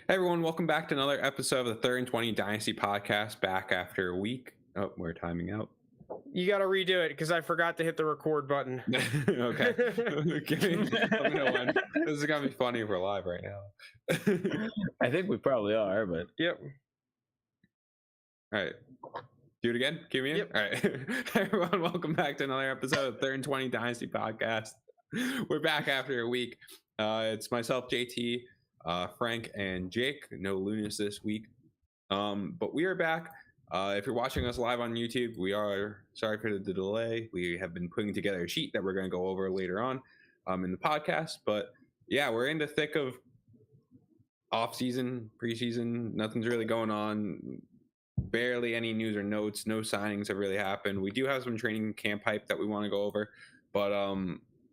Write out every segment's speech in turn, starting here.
Hey everyone, welcome back to another episode of the 3rd and 20 Dynasty Podcast, back after a week. Oh, we're timing out. You got to redo it because I forgot to hit the record button. Okay. Let me know when. This is going to be funny if we're live right now. I think we probably are, but... Yep. All right. Do it again? Give me in? Yep. All right. Hey everyone, welcome back to another episode of the 3rd and 20 Dynasty Podcast. We're back after a week. It's myself, JT, Frank, and Jake. No Lounis this week. But we are back. If you're watching us live on YouTube, we are sorry for the delay. We have been putting together a sheet that we're going to go over later on in the podcast. But yeah, we're in the thick of off-season, preseason. Nothing's really going on. Barely any news or notes. No signings have really happened. We do have some training camp hype that we want to go over. But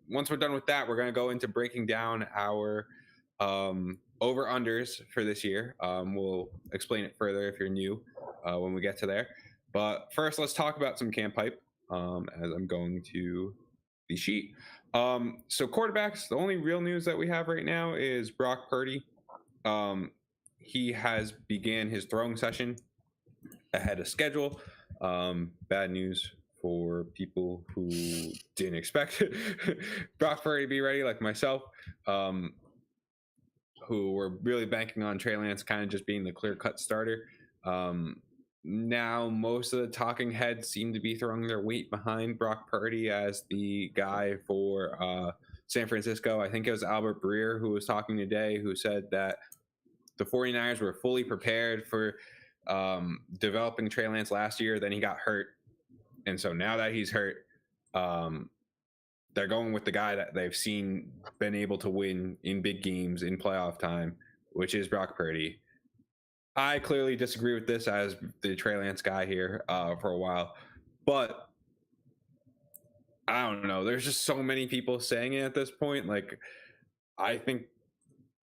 once we're done with that, we're going to go into breaking down our over-unders for this year. We'll explain it further if you're new when we get to there. But first, let's talk about some camp hype as I'm going to the sheet. So quarterbacks, the only real news that we have right now is Brock Purdy. He has began his throwing session ahead of schedule. Bad news for people who didn't expect Brock Purdy to be ready, like myself, who were really banking on Trey Lance kind of just being the clear-cut starter. Now most of the talking heads seem to be throwing their weight behind Brock Purdy as the guy for San Francisco. I think it was Albert Breer who was talking today, who said that the 49ers were fully prepared for developing Trey Lance last year. Then he got hurt. And so now that he's hurt, they're going with the guy that they've seen been able to win in big games in playoff time, which is Brock Purdy. I clearly disagree with this as the Trey Lance guy here for a while, but I don't know. There's just so many people saying it at this point. Like, I think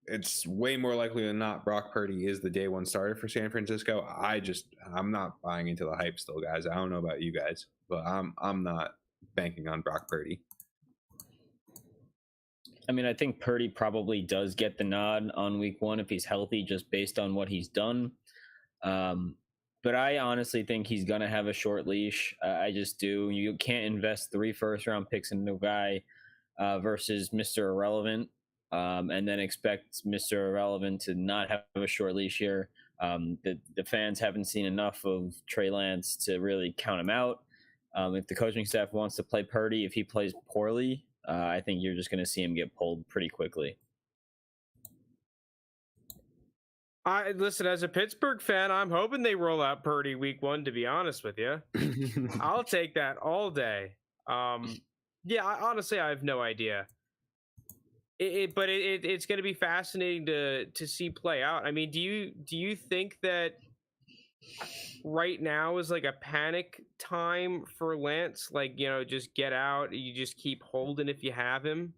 it's way more likely than not Brock Purdy is the day one starter for San Francisco. I'm not buying into the hype still, guys. I don't know about you guys, but I'm not banking on Brock Purdy. I mean, I think Purdy probably does get the nod on week one if he's healthy, just based on what he's done. But I honestly think he's going to have a short leash. I just do. You can't invest 3 first-round picks into a guy versus Mr. Irrelevant and then expect Mr. Irrelevant to not have a short leash here. The fans haven't seen enough of Trey Lance to really count him out. If the coaching staff wants to play Purdy, if he plays poorly, I think you're just going to see him get pulled pretty quickly. Listen, as a Pittsburgh fan, I'm hoping they roll out Purdy week one, to be honest with you. I'll take that all day. Honestly, I have no idea. But it's going to be fascinating to see play out. I mean, do you think that right now is like a panic time for Lance? Like, just get out. You just keep holding if you have him.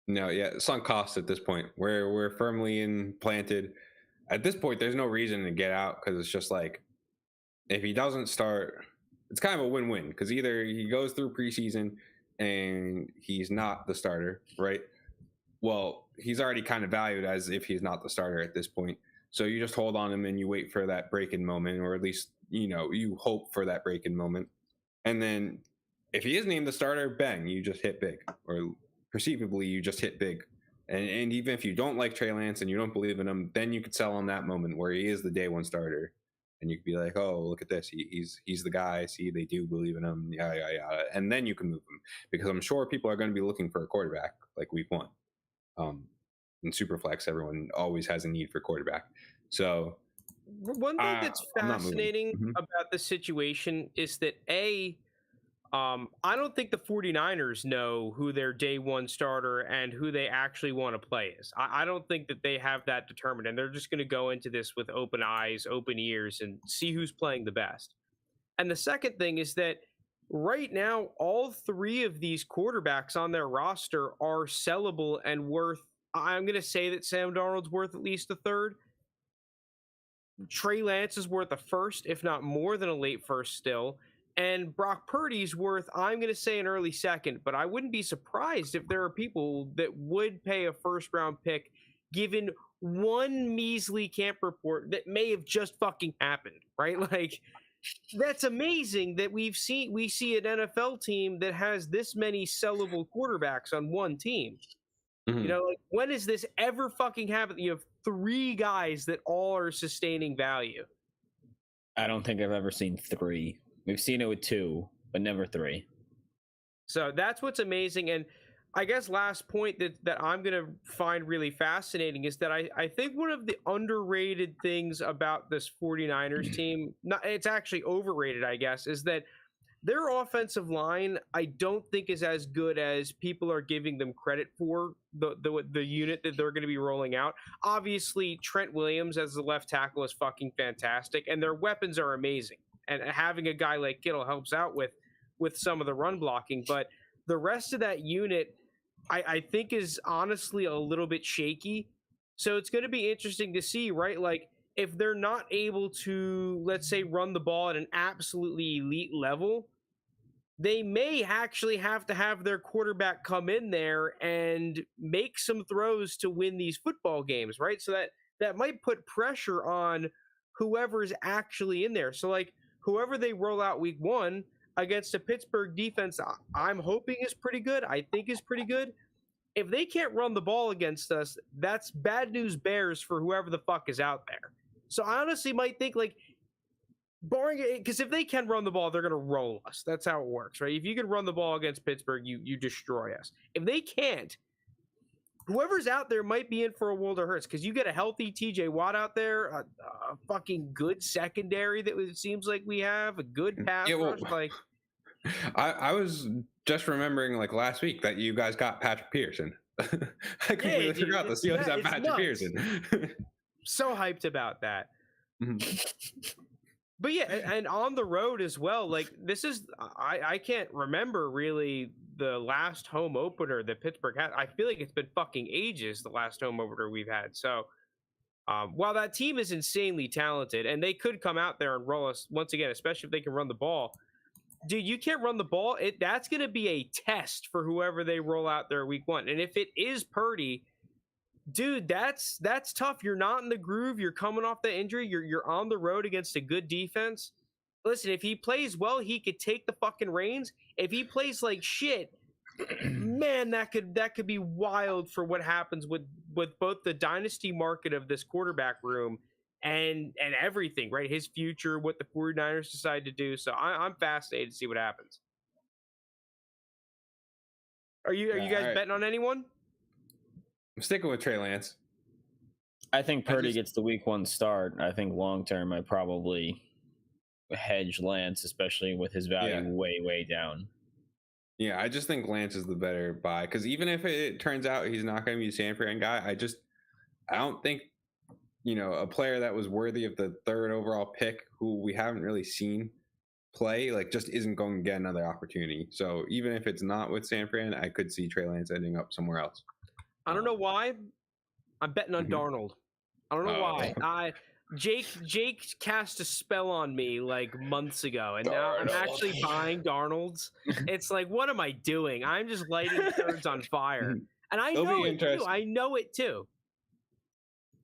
No, yeah, sunk cost at this point. We're firmly implanted. At this point, there's no reason to get out because it's just like if he doesn't start, it's kind of a win-win because either he goes through preseason and he's not the starter, right? Well, he's already kind of valued as if he's not the starter at this point. So you just hold on him and you wait for that break-in moment, or at least, you hope for that break-in moment. And then if he is named the starter, bang, you just hit big, or perceivably you just hit big. And even if you don't like Trey Lance and you don't believe in him, then you could sell on that moment where he is the day one starter. And you could be like, oh, look at this. He's the guy. See, they do believe in him. Yeah. And then you can move him because I'm sure people are going to be looking for a quarterback like week one. In Superflex, everyone always has a need for quarterback. So one thing that's fascinating about the situation is that I don't think the 49ers know who their day one starter and who they actually want to play is. I don't think that they have that determined, and they're just going to go into this with open eyes, open ears, and see who's playing the best. And the second thing is that right now, all 3 of these quarterbacks on their roster are sellable and worth, I'm going to say that Sam Darnold's worth at least a third. Trey Lance is worth a first, if not more than a late first still. And Brock Purdy's worth, I'm going to say, an early second. But I wouldn't be surprised if there are people that would pay a first-round pick given one measly camp report that may have just fucking happened, right? Like, that's amazing that we see an NFL team that has this many sellable quarterbacks on one team. Mm-hmm. You know, like, when has this ever fucking happened? You have 3 guys that all are sustaining value. I don't think I've ever seen 3. We've seen it with 2, but never 3. So that's what's amazing. And I guess last point that I'm going to find really fascinating is that I think one of the underrated things about this 49ers team, it's actually overrated, I guess, is that their offensive line, I don't think is as good as people are giving them credit for, the unit that they're going to be rolling out. Obviously, Trent Williams as the left tackle is fucking fantastic, and their weapons are amazing. And having a guy like Kittle helps out with some of the run blocking. But the rest of that unit, I think, is honestly a little bit shaky. So it's going to be interesting to see, right? Like, if they're not able to, let's say, run the ball at an absolutely elite level, they may actually have to have their quarterback come in there and make some throws to win these football games, right? So that might put pressure on whoever's actually in there. So, like, whoever they roll out week 1 against a Pittsburgh defense, I'm hoping is pretty good. I think is pretty good. If they can't run the ball against us, that's bad news bears for whoever the fuck is out there. So I honestly might think, like, barring it, because if they can run the ball, they're going to roll us. That's how it works, right? If you can run the ball against Pittsburgh, you destroy us. If they can't, whoever's out there might be in for a world of hurts, because you get a healthy TJ Watt out there, a fucking good secondary that it seems like we have, a good pass rush. Like, I was just remembering, like, last week that you guys got Patrick Peterson. I completely forgot the Steelers have Patrick Peterson. So hyped about that. But yeah, and on the road as well. Like, this is, I can't remember really the last home opener that Pittsburgh had. I feel like it's been fucking ages, the last home opener we've had. So while that team is insanely talented and they could come out there and roll us once again, especially if they can run the ball, dude, you can't run the ball. That's going to be a test for whoever they roll out there week 1. And if it is Purdy, dude, that's tough. You're not in the groove. You're coming off the injury. You're on the road against a good defense. Listen, if he plays well, he could take the fucking reins. If he plays like shit, man, that could be wild for what happens with both the dynasty market of this quarterback room and everything, right? His future, what the 49ers decide to do. So I'm fascinated to see what happens. Are you guys betting on anyone? I'm sticking with Trey Lance. I think Purdy gets the week 1 start. I think long term, I probably hedge Lance, especially with his value way down. Yeah, I just think Lance is the better buy, because even if it turns out he's not going to be a San Fran guy, I don't think, you know, a player that was worthy of the 3rd overall pick, who we haven't really seen play, like, just isn't going to get another opportunity. So even if it's not with San Fran, I could see Trey Lance ending up somewhere else. I don't know why. I'm betting on Darnold. I don't know why. Jake cast a spell on me like months ago, and now I'm actually buying Darnold's. It's like, what am I doing? I'm just lighting turds on fire, and I know it too. I know it too.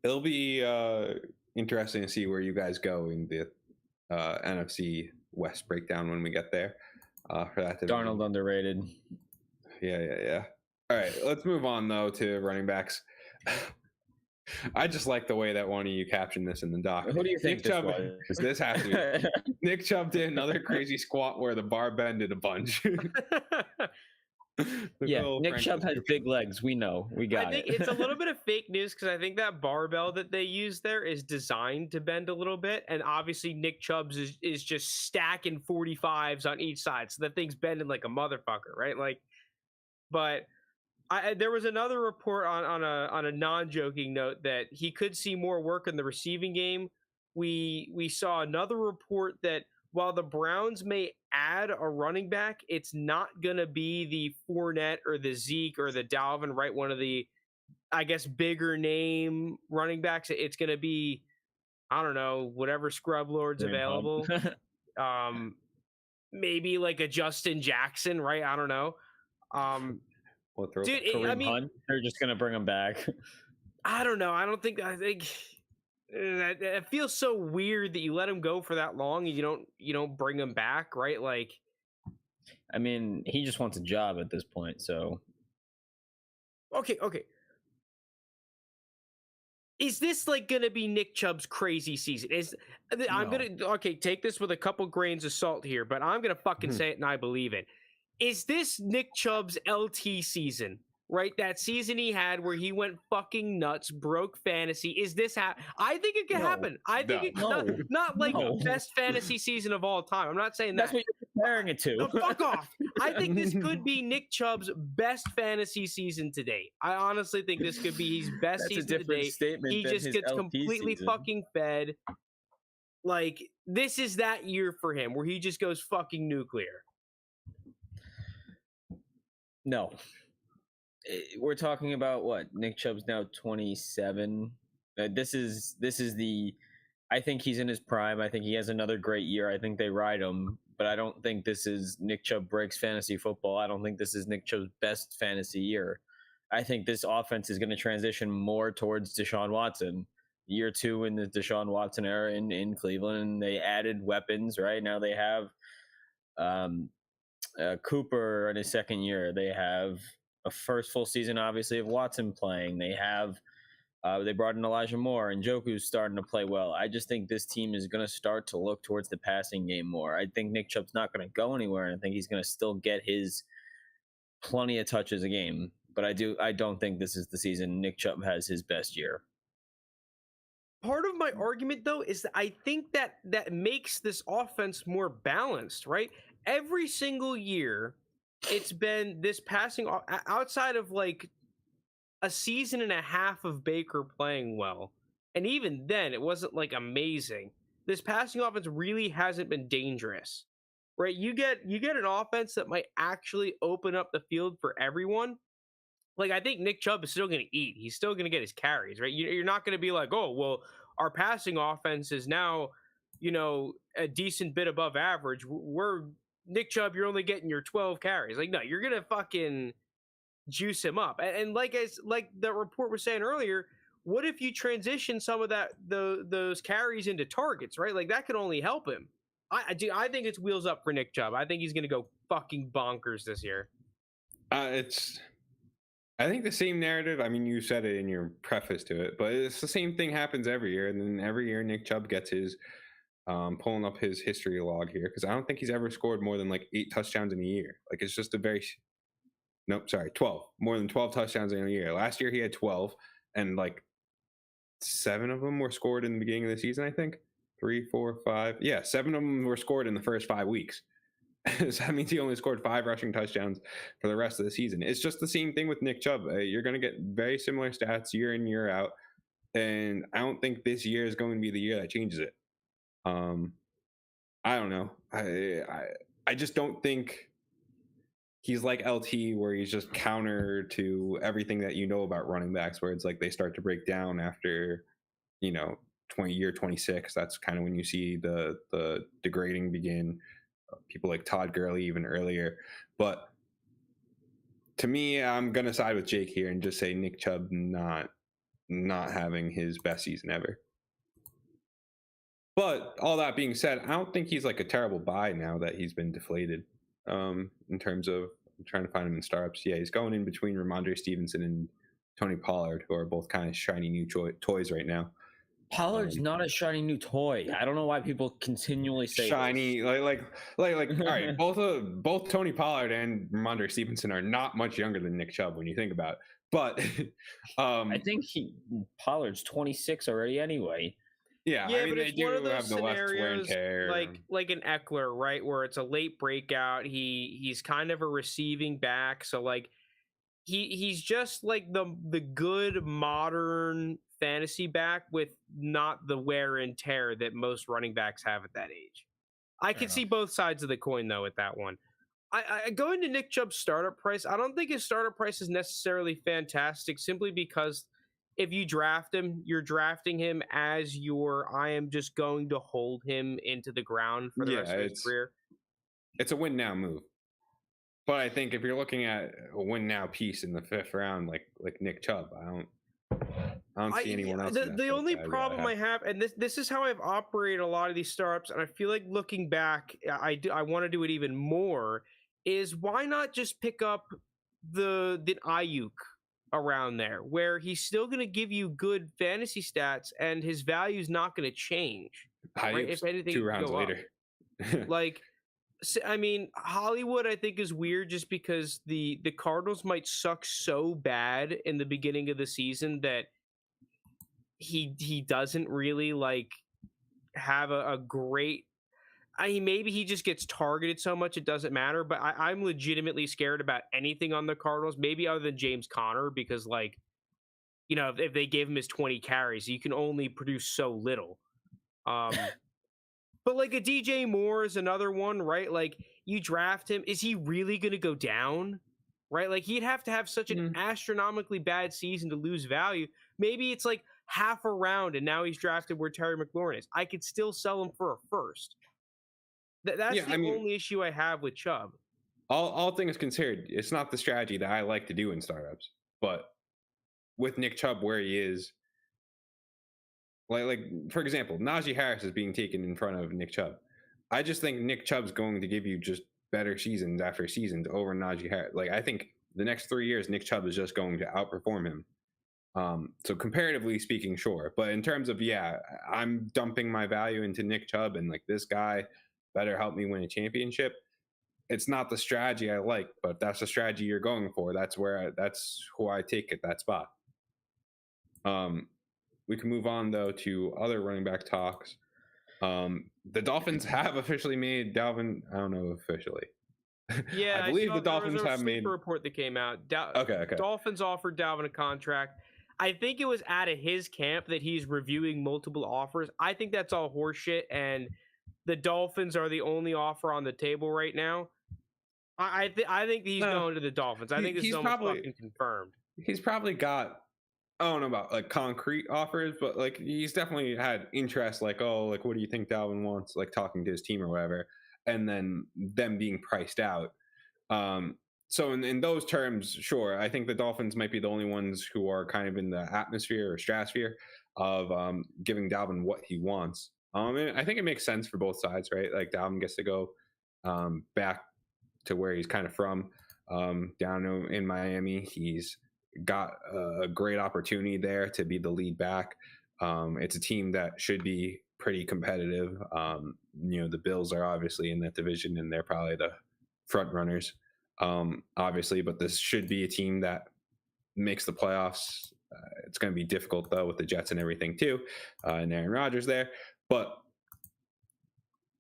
It'll be interesting to see where you guys go in the NFC West breakdown when we get there. For that division. Darnold underrated. Yeah. All right, let's move on, though, to running backs. I just like the way that one of you captioned this in the doc. Who do you think Nick Chubb, this has to be. Nick Chubb did another crazy squat where the bar bended a bunch. Nick Chubb has big legs. We know. We got it. I think it's a little bit of fake news, because I think that barbell that they use there is designed to bend a little bit. And obviously Nick Chubb's is just stacking 45s on each side. So that thing's bending like a motherfucker, right? Like, but there was another report on a non-joking note that he could see more work in the receiving game. We saw another report that while the Browns may add a running back, it's not going to be the Fournette or the Zeke or the Dalvin, right? One of the, I guess, bigger name running backs. It's going to be, I don't know, whatever scrub lord's available. Maybe like a Justin Jackson, right? I don't know. Dude, Hunt. They're just gonna bring him back. I don't know. I think it feels so weird that you let him go for that long and you don't bring him back, right? Like, I mean, he just wants a job at this point, so. Okay. Is this like going to be Nick Chubb's crazy season? I'm going to take this with a couple grains of salt here, but I'm going to fucking say it and I believe it. Is this Nick Chubb's LT season? Right, that season he had where he went fucking nuts, broke fantasy. Is this I think it could happen. I think it's not like best fantasy season of all time. I'm not saying that's what you're comparing it to. No, fuck off. I think this could be Nick Chubb's best fantasy season to date. I honestly think this could be his best season to date. He just gets completely fucking fed. Like, this is that year for him where he just goes fucking nuclear. No. We're talking about what? Nick Chubb's now 27. This is the. I think he's in his prime. I think he has another great year. I think they ride him, but I don't think this is Nick Chubb breaks fantasy football. I don't think this is Nick Chubb's best fantasy year. I think this offense is going to transition more towards Deshaun Watson. Year 2 in the Deshaun Watson era in Cleveland, and they added weapons. Right now they have Cooper in his second year. They have a first full season, obviously, of Watson playing. They have they brought in Elijah Moore, and Njoku's starting to play well. I just think this team is going to start to look towards the passing game more. I think Nick Chubb's not going to go anywhere, and I think he's going to still get his plenty of touches a game. But I don't think this is the season Nick Chubb has his best year. Part of my argument, though, is that I think that makes this offense more balanced, right? Every single year, it's been this passing outside of like a season and a half of Baker playing well. And even then, it wasn't like amazing. This passing offense really hasn't been dangerous, right? You get an offense that might actually open up the field for everyone. Like, I think Nick Chubb is still going to eat. He's still going to get his carries, right? You're not going to be like, oh, well, our passing offense is now, a decent bit above average. We're Nick Chubb, you're only getting your 12 carries. Like, no, you're going to fucking juice him up. And like the report was saying earlier, what if you transition some of those carries into targets, right? Like, that could only help him. I think it's wheels up for Nick Chubb. I think he's going to go fucking bonkers this year. I think the same narrative, I mean, you said it in your preface to it, but it's the same thing happens every year. And then every year Nick Chubb gets his, pulling up his history log here, because I don't think he's ever scored more than like 8 touchdowns in a year. Like, it's just 12. More than 12 touchdowns in a year. Last year he had 12, and like 7 of them were scored in the beginning of the season, I think. 3, 4, 5. Yeah, 7 of them were scored in the first 5 weeks. So that means he only scored 5 rushing touchdowns for the rest of the season. It's just the same thing with Nick Chubb. You're going to get very similar stats year in, year out. And I don't think this year is going to be the year that changes it. I don't know. I just don't think he's like LT, where he's just counter to everything that you know about running backs, where it's like they start to break down after, 26. That's kind of when you see the degrading begin. People like Todd Gurley even earlier. But to me, I'm going to side with Jake here and just say Nick Chubb not having his best season ever. But all that being said, I don't think he's like a terrible buy now that he's been deflated in terms of trying to find him in startups. Yeah, he's going in between Ramondre Stevenson and Tony Pollard, who are both kind of shiny new toys right now. Pollard's not a shiny new toy. I don't know why people continually say shiny. Like. All right, both Tony Pollard and Ramondre Stevenson are not much younger than Nick Chubb when you think about it. But I think Pollard's 26 already anyway. Yeah, I mean, but it's one of those scenarios like an Eckler, right, where it's a late breakout. He's kind of a receiving back, so like he's just like the good modern fantasy back with not the wear and tear that most running backs have at that age. I can see both sides of the coin though with that one. I go into Nick Chubb's startup price. I don't think his startup price is necessarily fantastic, simply because if you draft him, you're drafting him as I am just going to hold him into the ground for the rest of his career. It's a win now move. But I think if you're looking at a win now piece in the 5th round, like Nick Chubb, I I don't see anyone else. The only problem I have, and this is how I've operated a lot of these startups, and I feel like looking back, I want to do it even more. Is why not just pick up the Ayuk around there, where he's still going to give you good fantasy stats, and his value is not going to change. Right? If anything, 2 rounds later. Like, I mean, Hollywood, I think, is weird just because the Cardinals might suck so bad in the beginning of the season that he doesn't really like have a great. Maybe he just gets targeted so much it doesn't matter. But I'm legitimately scared about anything on the Cardinals, maybe other than James Conner, because like, you know, if they gave him his 20 carries, you can only produce so little. But like a DJ Moore is another one, right? Like you draft him, is he really going to go down? Right? Like he'd have to have such an astronomically bad season to lose value. Maybe it's like half a round and now he's drafted where Terry McLaurin is. I could still sell him for a first. That's the only issue I have with Chubb. All things considered, it's not the strategy that I like to do in startups. But with Nick Chubb where he is, like for example, Najee Harris is being taken in front of Nick Chubb. I just think Nick Chubb's going to give you just better seasons after seasons over Najee Harris. Like I think the next 3 years, Nick Chubb is just going to outperform him. So comparatively speaking, sure. But in terms of, I'm dumping my value into Nick Chubb and like this guy better help me win a championship. It's not the strategy I like, but if that's the strategy you're going for, that's who I take at that spot. We can move on though to other running back talks. The Dolphins have officially made Dalvin. I don't know officially. Yeah, I believe the Dolphins have made a report that came out. Okay. Dolphins offered Dalvin a contract. I think it was out of his camp that he's reviewing multiple offers. I think that's all horseshit, and the Dolphins are the only offer on the table right now. I think he's going to the Dolphins. I think this is almost fucking confirmed. He's probably got, I don't know about like concrete offers, but like he's definitely had interest. Like, what do you think Dalvin wants? Like talking to his team or whatever, and then them being priced out. So in those terms, sure, I think the Dolphins might be the only ones who are kind of in the atmosphere or stratosphere of giving Dalvin what he wants. And I think it makes sense for both sides, right? Like Dalvin gets to go back to where he's kind of from, down in Miami. He's got a great opportunity there to be the lead back. It's a team that should be pretty competitive. The Bills are obviously in that division, and they're probably the front runners, obviously. But this should be a team that makes the playoffs. It's going to be difficult though with the Jets and everything too, and Aaron Rodgers there. But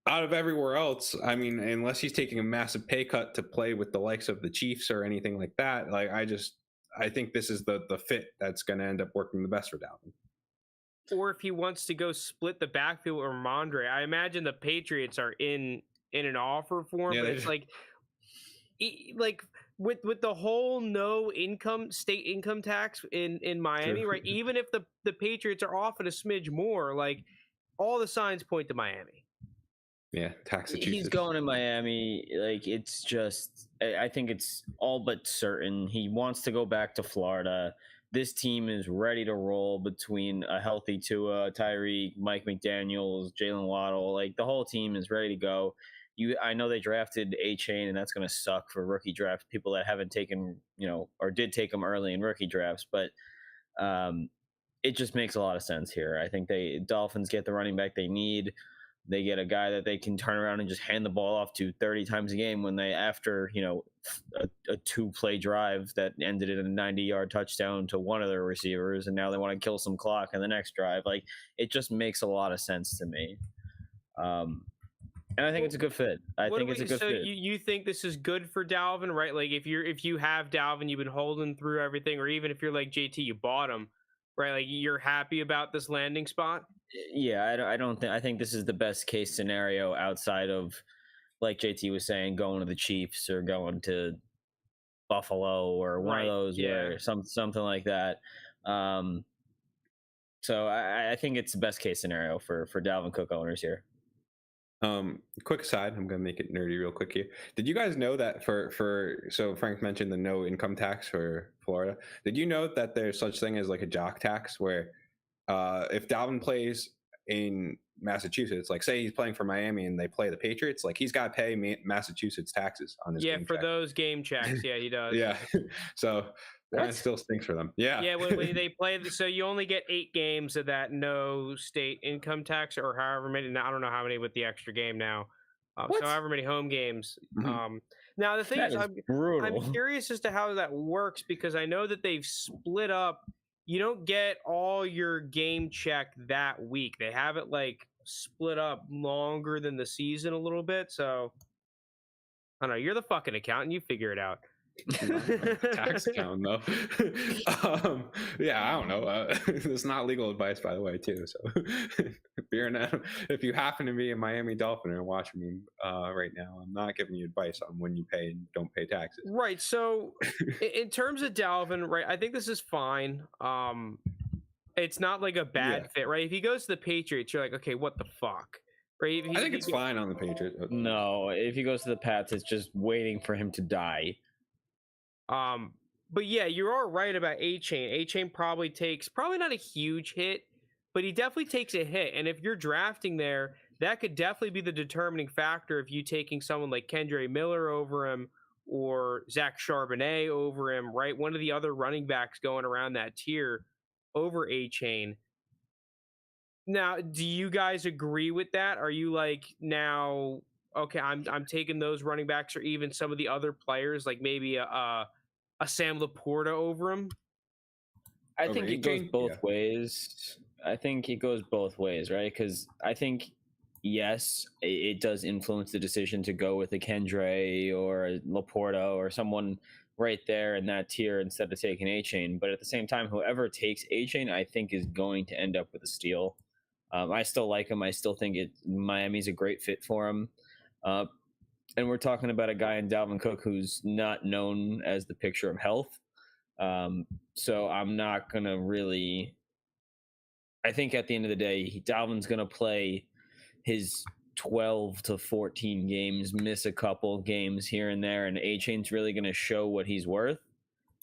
out of everywhere else, I mean, unless he's taking a massive pay cut to play with the likes of the Chiefs or anything like that, like I think this is the fit that's going to end up working the best for Dalvin. Or if he wants to go split the backfield or Ramondre, I imagine the Patriots are in an offer for him. Yeah, but it's like with the whole no state income tax in Miami, right? Even if the Patriots are offering a smidge more, like all the signs point to Miami. Yeah, Massachusetts. He's going to Miami. Like it's just, I think it's all but certain he wants to go back to Florida. This team is ready to roll between a healthy Tua, Tyreek, Mike McDaniels, Jalen Waddle. Like the whole team is ready to go. I know they drafted A-Chain, and that's going to suck for rookie draft people that haven't taken, or did take them early in rookie drafts. But it just makes a lot of sense here. I think Dolphins get the running back they need. They get a guy that they can turn around and just hand the ball off to 30 times a game when they, after, a 2-play drive that ended in a 90-yard touchdown to one of their receivers, and now they want to kill some clock in the next drive. Like, it just makes a lot of sense to me. And I think it's a good fit. I think it's a good fit. You think this is good for Dalvin, right? Like, if you have Dalvin, you've been holding through everything, or even if you're like JT, you bought him, right? Like, you're happy about this landing spot? Yeah, I think this is the best case scenario outside of, like JT was saying, going to the Chiefs or going to Buffalo or one of those, where something like that. So I think it's the best case scenario for Dalvin Cook owners here. Quick aside, I'm gonna make it nerdy real quick here. Did you guys know that so Frank mentioned the no income tax for Florida? Did you know that there's such thing as like a jock tax where if Dalvin plays in Massachusetts, like say he's playing for Miami and they play the Patriots, like he's got to pay Massachusetts taxes on his game check. those game checks. Yeah, he does. Yeah, so that still stinks for them. Yeah, when they play, so you only get 8 games of that no state income tax, or however many. I don't know how many with the extra game now. So however many home games. Mm-hmm. Now the thing is, I'm curious as to how that works, because I know that they've split up. You don't get all your game check that week. They have it like split up longer than the season a little bit. So I don't know. You're the fucking accountant. You figure it out. Tax account though. Yeah, I don't know. It's not legal advice, by the way, too. So if you happen to be a Miami Dolphin and watching me right now, I'm not giving you advice on when you pay and don't pay taxes. Right. So in terms of Dalvin, right, I think this is fine. It's not like a bad fit, right? If he goes to the Patriots, you're like, okay, what the fuck? Right? I think it's fine on the Patriots. No, if he goes to the Pats, it's just waiting for him to die. But yeah, you are right about A-Chain. A-Chain probably not a huge hit, but he definitely takes a hit. And if you're drafting there, that could definitely be the determining factor of you taking someone like Kendre Miller over him or Zach Charbonnet over him, right? One of the other running backs going around that tier over A-Chain. Now, do you guys agree with that? Are you like, now, okay, I'm taking those running backs, or even some of the other players, like maybe a Sam Laporta over him? I think it goes both ways. I think it goes both ways, right? Because I think, yes, it does influence the decision to go with a Kendre or a Laporta or someone right there in that tier instead of taking A-Chain. But at the same time, whoever takes A-Chain, I think, is going to end up with a steal. I still like him. I still think Miami's a great fit for him. And we're talking about a guy in Dalvin Cook who's not known as the picture of health. So I'm not going to really... I think at the end of the day, Dalvin's going to play his 12 to 14 games, miss a couple games here and there, and A-Chain's really going to show what he's worth.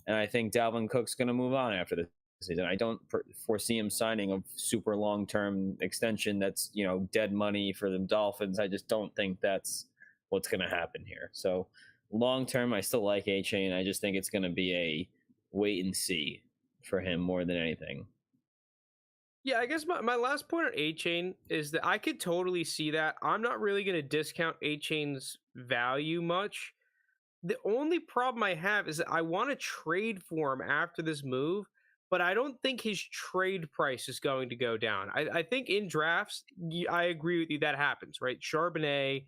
And I think Dalvin Cook's going to move on after the season. I don't foresee him signing a super long-term extension that's, dead money for the Dolphins. I just don't think that's what's going to happen here. So long-term, I still like A-Chain. I just think it's going to be a wait and see for him more than anything. Yeah, I guess my last point on A-Chain is that I could totally see that. I'm not really going to discount A-Chain's value much. The only problem I have is that I want to trade for him after this move, but I don't think his trade price is going to go down. I think in drafts, I agree with you, that happens, right? Charbonnet,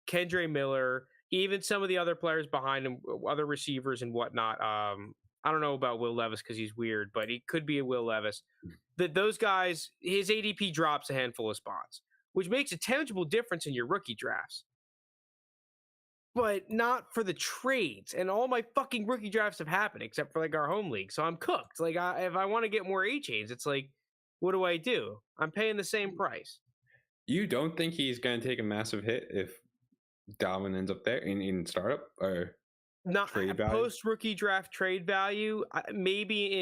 Kendre Miller, even some of the other players behind him, other receivers and whatnot. I don't know about Will Levis because he's weird, but he could be a Will Levis. Those guys, his ADP drops a handful of spots, which makes a tangible difference in your rookie drafts. But not for the trades. And all my fucking rookie drafts have happened except for like our home league. So I'm cooked. Like if I want to get more A-Chains, it's like, what do? I'm paying the same price. You don't think he's going to take a massive hit if Dalvin ends up there in startup or not post rookie draft trade value? Maybe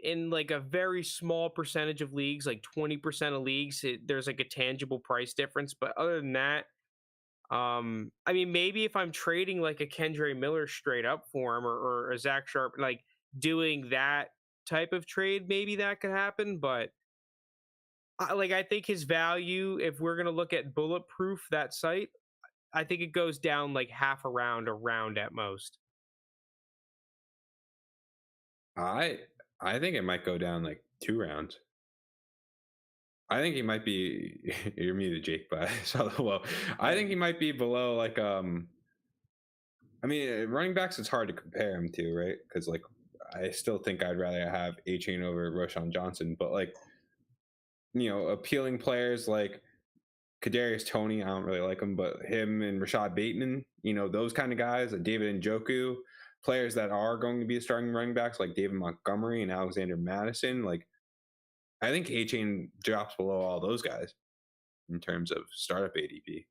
in like a very small percentage of leagues, like 20% of leagues, there's like a tangible price difference. But other than that, I mean, maybe if I'm trading like a Kendre Miller straight up for him or a Zach Sharp, like doing that type of trade, maybe that could happen. But I think his value, if we're going to look at Bulletproof, that site, I think it goes down like half a round at most. I think it might go down like 2 rounds. I think he might be. You're muted, Jake, but I saw the low. I think he might be below like I mean, running backs, it's hard to compare him to, right? Because like I still think I'd rather have A-Chain over Roschon Johnson, but like appealing players like Kadarius Toney, I don't really like him, but him and Rashad Bateman, those kind of guys, like David Njoku, players that are going to be starting running backs like David Montgomery and Alexander Madison, like I think A-Chain drops below all those guys in terms of startup ADP.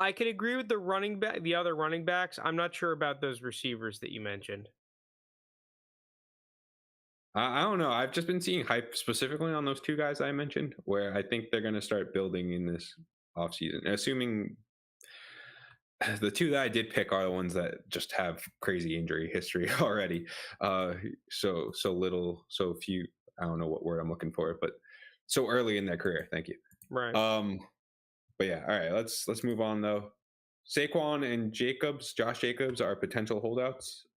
I could agree with the other running backs. I'm not sure about those receivers that you mentioned. I don't know. I've just been seeing hype specifically on those two guys I mentioned, where I think they're going to start building in this offseason. Assuming the two that I did pick are the ones that just have crazy injury history already. So few. I don't know what word I'm looking for, but so early in their career. Thank you. Right. But yeah, all right. Let's move on though. Saquon and Jacobs, Josh Jacobs, are potential holdouts.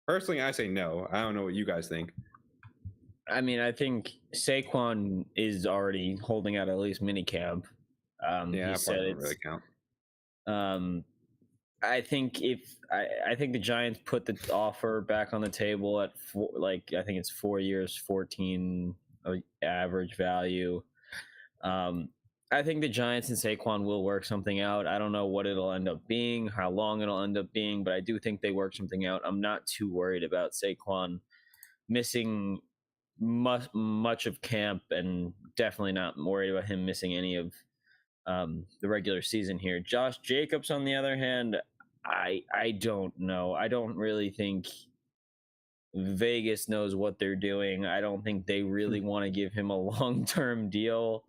Personally, I say no. I don't know what you guys think. I mean, I think Saquon is already holding out at least minicamp. Yeah, that part doesn't really count. I think I think the Giants put the offer back on the table at I think it's 4 years, 14 average value. I think the Giants and Saquon will work something out. I don't know what it'll end up being, how long it'll end up being, but I do think they work something out. I'm not too worried about Saquon missing much of camp, and definitely not worried about him missing any of the regular season here. Josh Jacobs, on the other hand, I don't know. I don't really think Vegas knows what they're doing. I don't think they really want to give him a long-term deal,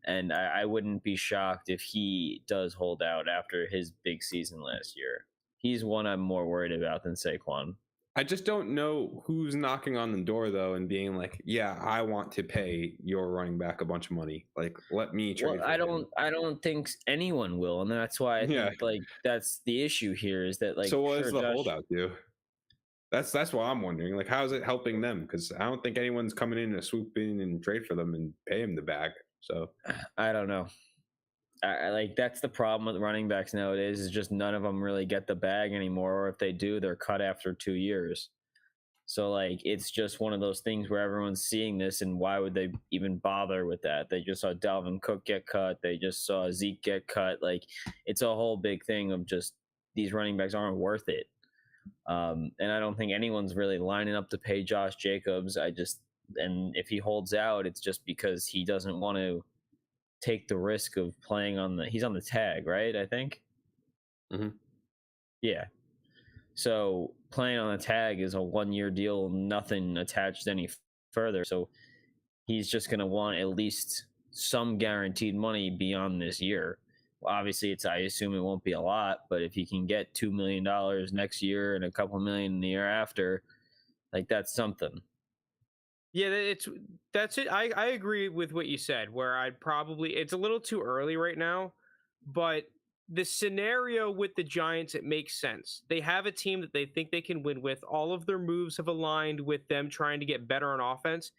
and I wouldn't be shocked if he does hold out after his big season last year. He's one I'm more worried about than Saquon. I just don't know who's knocking on the door though and being like, "Yeah, I want to pay your running back a bunch of money. Like, let me trade." Well, I don't think anyone will, and that's why I think like that's the issue here is that like. So what does the holdout do? That's what I'm wondering. Like, how is it helping them? Because I don't think anyone's coming in to swoop in and trade for them and pay him the bag. So I don't know. I like that's the problem with running backs nowadays is just none of them really get the bag anymore, or if they do, they're cut after 2 years. So like it's just one of those things where everyone's seeing this, and why would they even bother with that? They just saw Dalvin Cook get cut. They just saw Zeke get cut. Like it's a whole big thing of just these running backs aren't worth it. And I don't think anyone's really lining up to pay Josh Jacobs. And if he holds out, it's just because he doesn't want to take the risk of playing he's on the tag, right? I think. Mm-hmm. Yeah. So playing on the tag is a 1-year deal, nothing attached any further. So he's just going to want at least some guaranteed money beyond this year. Well, obviously, I assume it won't be a lot, but if he can get $2 million next year and a couple million the year after, like that's something. Yeah, that's it. I agree with what you said, where it's a little too early right now, but the scenario with the Giants, it makes sense. They have a team that they think they can win with. All of their moves have aligned with them trying to get better on offense.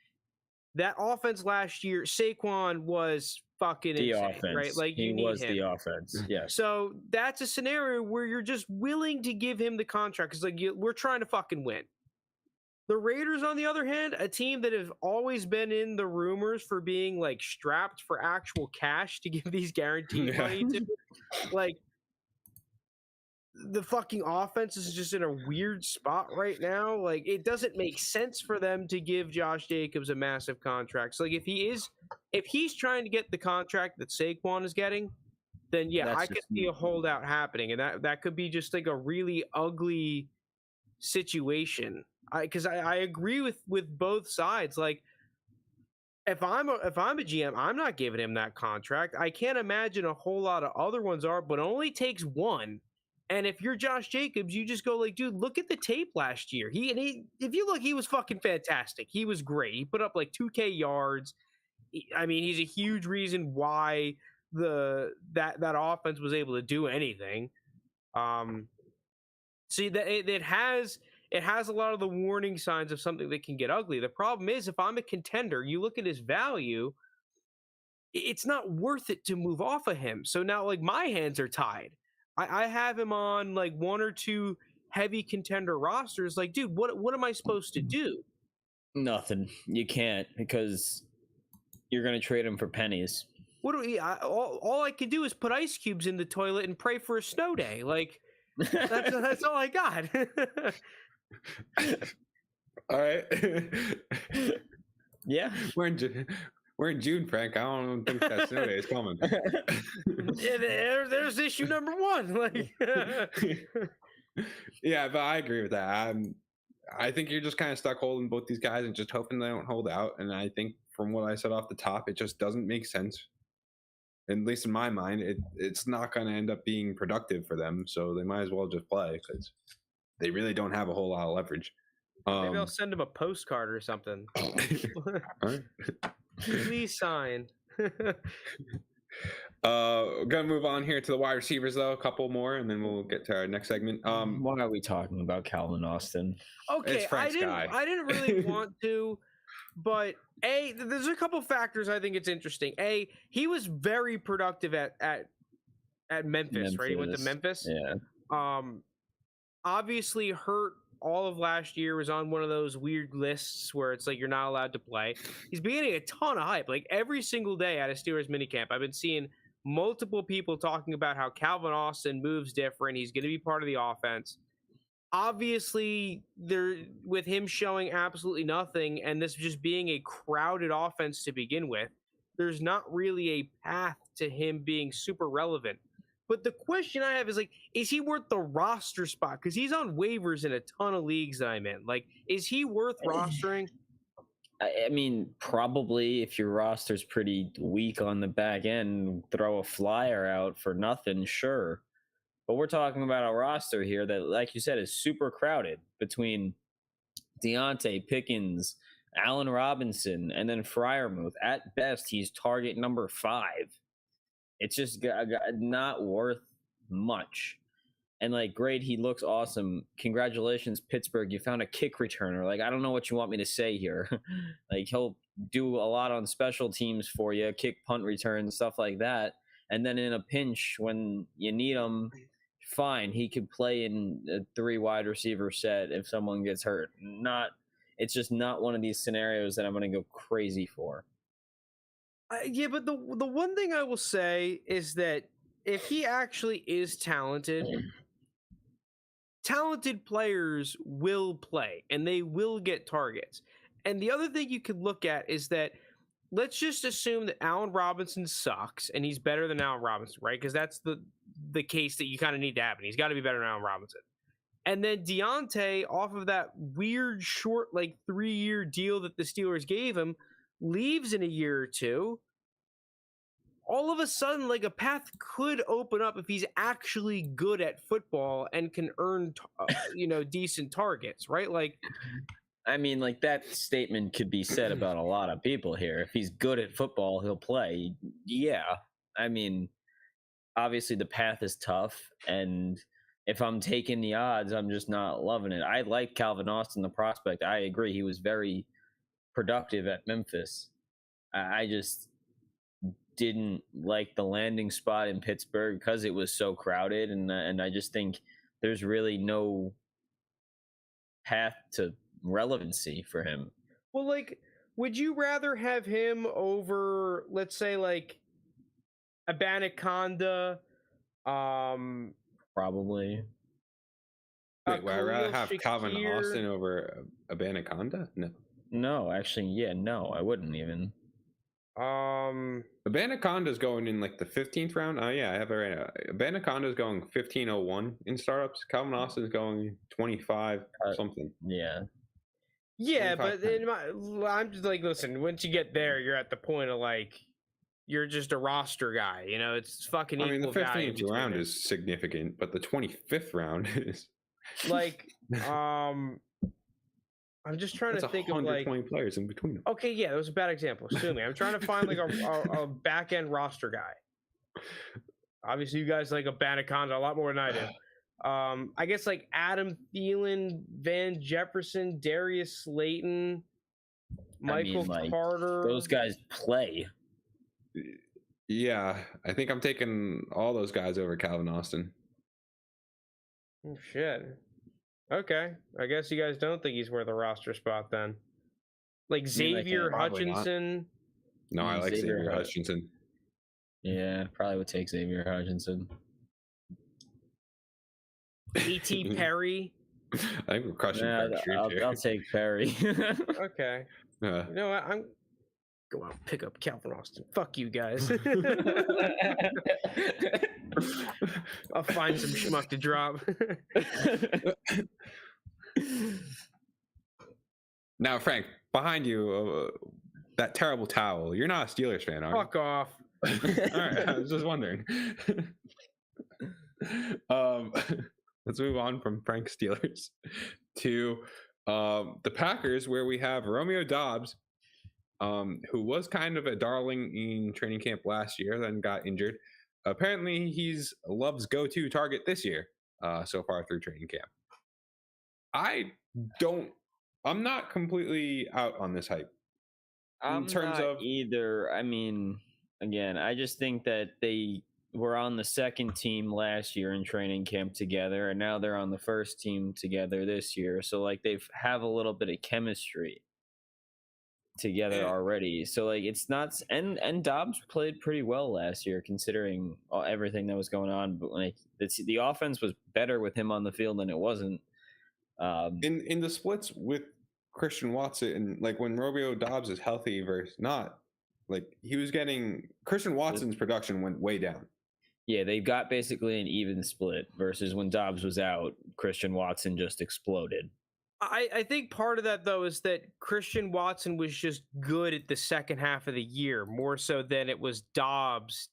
That offense last year, Saquon was fucking the insane, offense, right? Like he was the offense. Yeah. So that's a scenario where you're just willing to give him the contract because like we're trying to fucking win. The Raiders, on the other hand, a team that have always been in the rumors for being like strapped for actual cash to give these guaranteed money to, like the fucking offense is just in a weird spot right now. Like it doesn't make sense for them to give Josh Jacobs a massive contract. So like if he's trying to get the contract that Saquon is getting, then yeah, I could see a holdout happening, and that could be just like a really ugly situation. Because I agree with both sides. Like if I'm a GM, I'm not giving him that contract. I can't imagine a whole lot of other ones are, but it only takes one. And if you're Josh Jacobs, you just go like, dude, look at the tape last year. If you look, he was fucking fantastic. He was great. He put up like 2K yards. I mean, he's a huge reason why that offense was able to do anything. See that it has a lot of the warning signs of something that can get ugly. The problem is, if I'm a contender, you look at his value, it's not worth it to move off of him. So now, like, my hands are tied. I have him on, like, 1 or 2 heavy contender rosters. Like, dude, what am I supposed to do? Nothing. You can't, because you're going to trade him for pennies. All I can do is put ice cubes in the toilet and pray for a snow day. Like, that's all I got. All right. Yeah. We're in June, Frank. I don't think that snow day is coming. Yeah, there's issue number one. Like, yeah, but I agree with that. I think you're just kind of stuck holding both these guys and just hoping they don't hold out. And I think from what I said off the top, it just doesn't make sense. At least in my mind, it's not going to end up being productive for them. So they might as well just play because they really don't have a whole lot of leverage. Maybe I'll send him a postcard or something. Please sign. Gonna move on here to the wide receivers though, a couple more, and then we'll get to our next segment. Why are we talking about Calvin Austin? Okay, I didn't really want to, but there's a couple factors I think it's interesting. He was very productive at Memphis, right? He went to Memphis. Yeah. Obviously hurt all of last year, was on one of those weird lists where it's like you're not allowed to play. He's been getting a ton of hype. Like every single day at a Steelers minicamp, I've been seeing multiple people talking about how Calvin Austin moves different. He's going to be part of the offense. Obviously, with him showing absolutely nothing and this just being a crowded offense to begin with, there's not really a path to him being super relevant. But the question I have is, like, is he worth the roster spot? Because he's on waivers in a ton of leagues that I'm in. Like, is he worth rostering? I mean, probably if your roster's pretty weak on the back end, throw a flyer out for nothing, sure. But we're talking about a roster here that, like you said, is super crowded between Deontay, Pickens, Allen Robinson, and then Freiermuth. At best, he's target number 5. It's just not worth much. And, like, great, he looks awesome. Congratulations, Pittsburgh. You found a kick returner. Like, I don't know what you want me to say here. Like, he'll do a lot on special teams for you, kick, punt return, stuff like that. And then in a pinch, when you need him, fine, he could play in a 3 wide receiver set if someone gets hurt. It's just not one of these scenarios that I'm going to go crazy for. Yeah, but the one thing I will say is that if he actually is talented players will play and they will get targets. And the other thing you could look at is that let's just assume that Allen Robinson sucks and he's better than Allen Robinson, right? Because that's the case that you kind of need to happen. He's got to be better than Allen Robinson. And then Deontay, off of that weird short, like 3-year deal that the Steelers gave him, leaves in a year or two. All of a sudden, like, a path could open up if he's actually good at football and can earn, decent targets, right? Like, I mean, like, that statement could be said about a lot of people here. If he's good at football, he'll play. Yeah. I mean, obviously the path is tough, and if I'm taking the odds, I'm just not loving it. I like Calvin Austin, the prospect. I agree. He was very productive at Memphis. I just didn't like the landing spot in Pittsburgh because it was so crowded, and I just think there's really no path to relevancy for him. Well, like, would you rather have him over, let's say, like, Abanaconda? Probably. Wait, would I rather have Calvin Austin over Abanaconda? No, actually, yeah, no, I wouldn't even. Abanaconda's going in like the 15th round. Oh yeah, I have it right now. Abanaconda's going 1501 in startups. Calvin Austin's going 25 something. Yeah. Yeah, but I'm just like, listen, once you get there, you're at the point of, like, you're just a roster guy. You know, it's fucking equal. I mean, the 15th round is significant, but the 25th round is like, I'm just trying to think of, like, 120 players in between them. Okay, yeah, that was a bad example. Excuse me. I'm trying to find, like, a back end roster guy. Obviously, you guys like Abanaconda a lot more than I do. I guess, like, Adam Thielen, Van Jefferson, Darius Slayton, Michael Carter. Those guys play. Yeah, I think I'm taking all those guys over Calvin Austin. Oh, shit. Okay, I guess you guys don't think he's worth a roster spot then. Like Xavier Hutchinson. No, I like Xavier Hutchinson. Yeah, probably would take Xavier Hutchinson. A.T. Perry. I think we're crushing. I'll take Perry. Okay. You know what? go out and pick up Calvin Austin. Fuck you guys. I'll find some schmuck to drop. Now, Frank, behind you, that terrible towel. You're not a Steelers fan, are you? Fuck off. All right, I was just wondering. Let's move on from Frank Steelers to the Packers, where we have Romeo Doubs, who was kind of a darling in training camp last year, then got injured. Apparently, he's Love's go-to target this year so far through training camp. I'm not completely out on this hype. I'm not either. I mean, again, I just think that they were on the second team last year in training camp together, and now they're on the first team together this year. So, like, they have a little bit of chemistry together already. So, like, it's not. And Doubs played pretty well last year, considering everything that was going on. But like, the offense was better with him on the field than it wasn't. In the splits with Christian Watson, and like when Romeo Doubs is healthy versus not, like he was getting Christian Watson's production went way down. Yeah, they got basically an even split versus when Doubs was out, Christian Watson just exploded. I think part of that though is that Christian Watson was just good at the second half of the year, more so than it was Doubs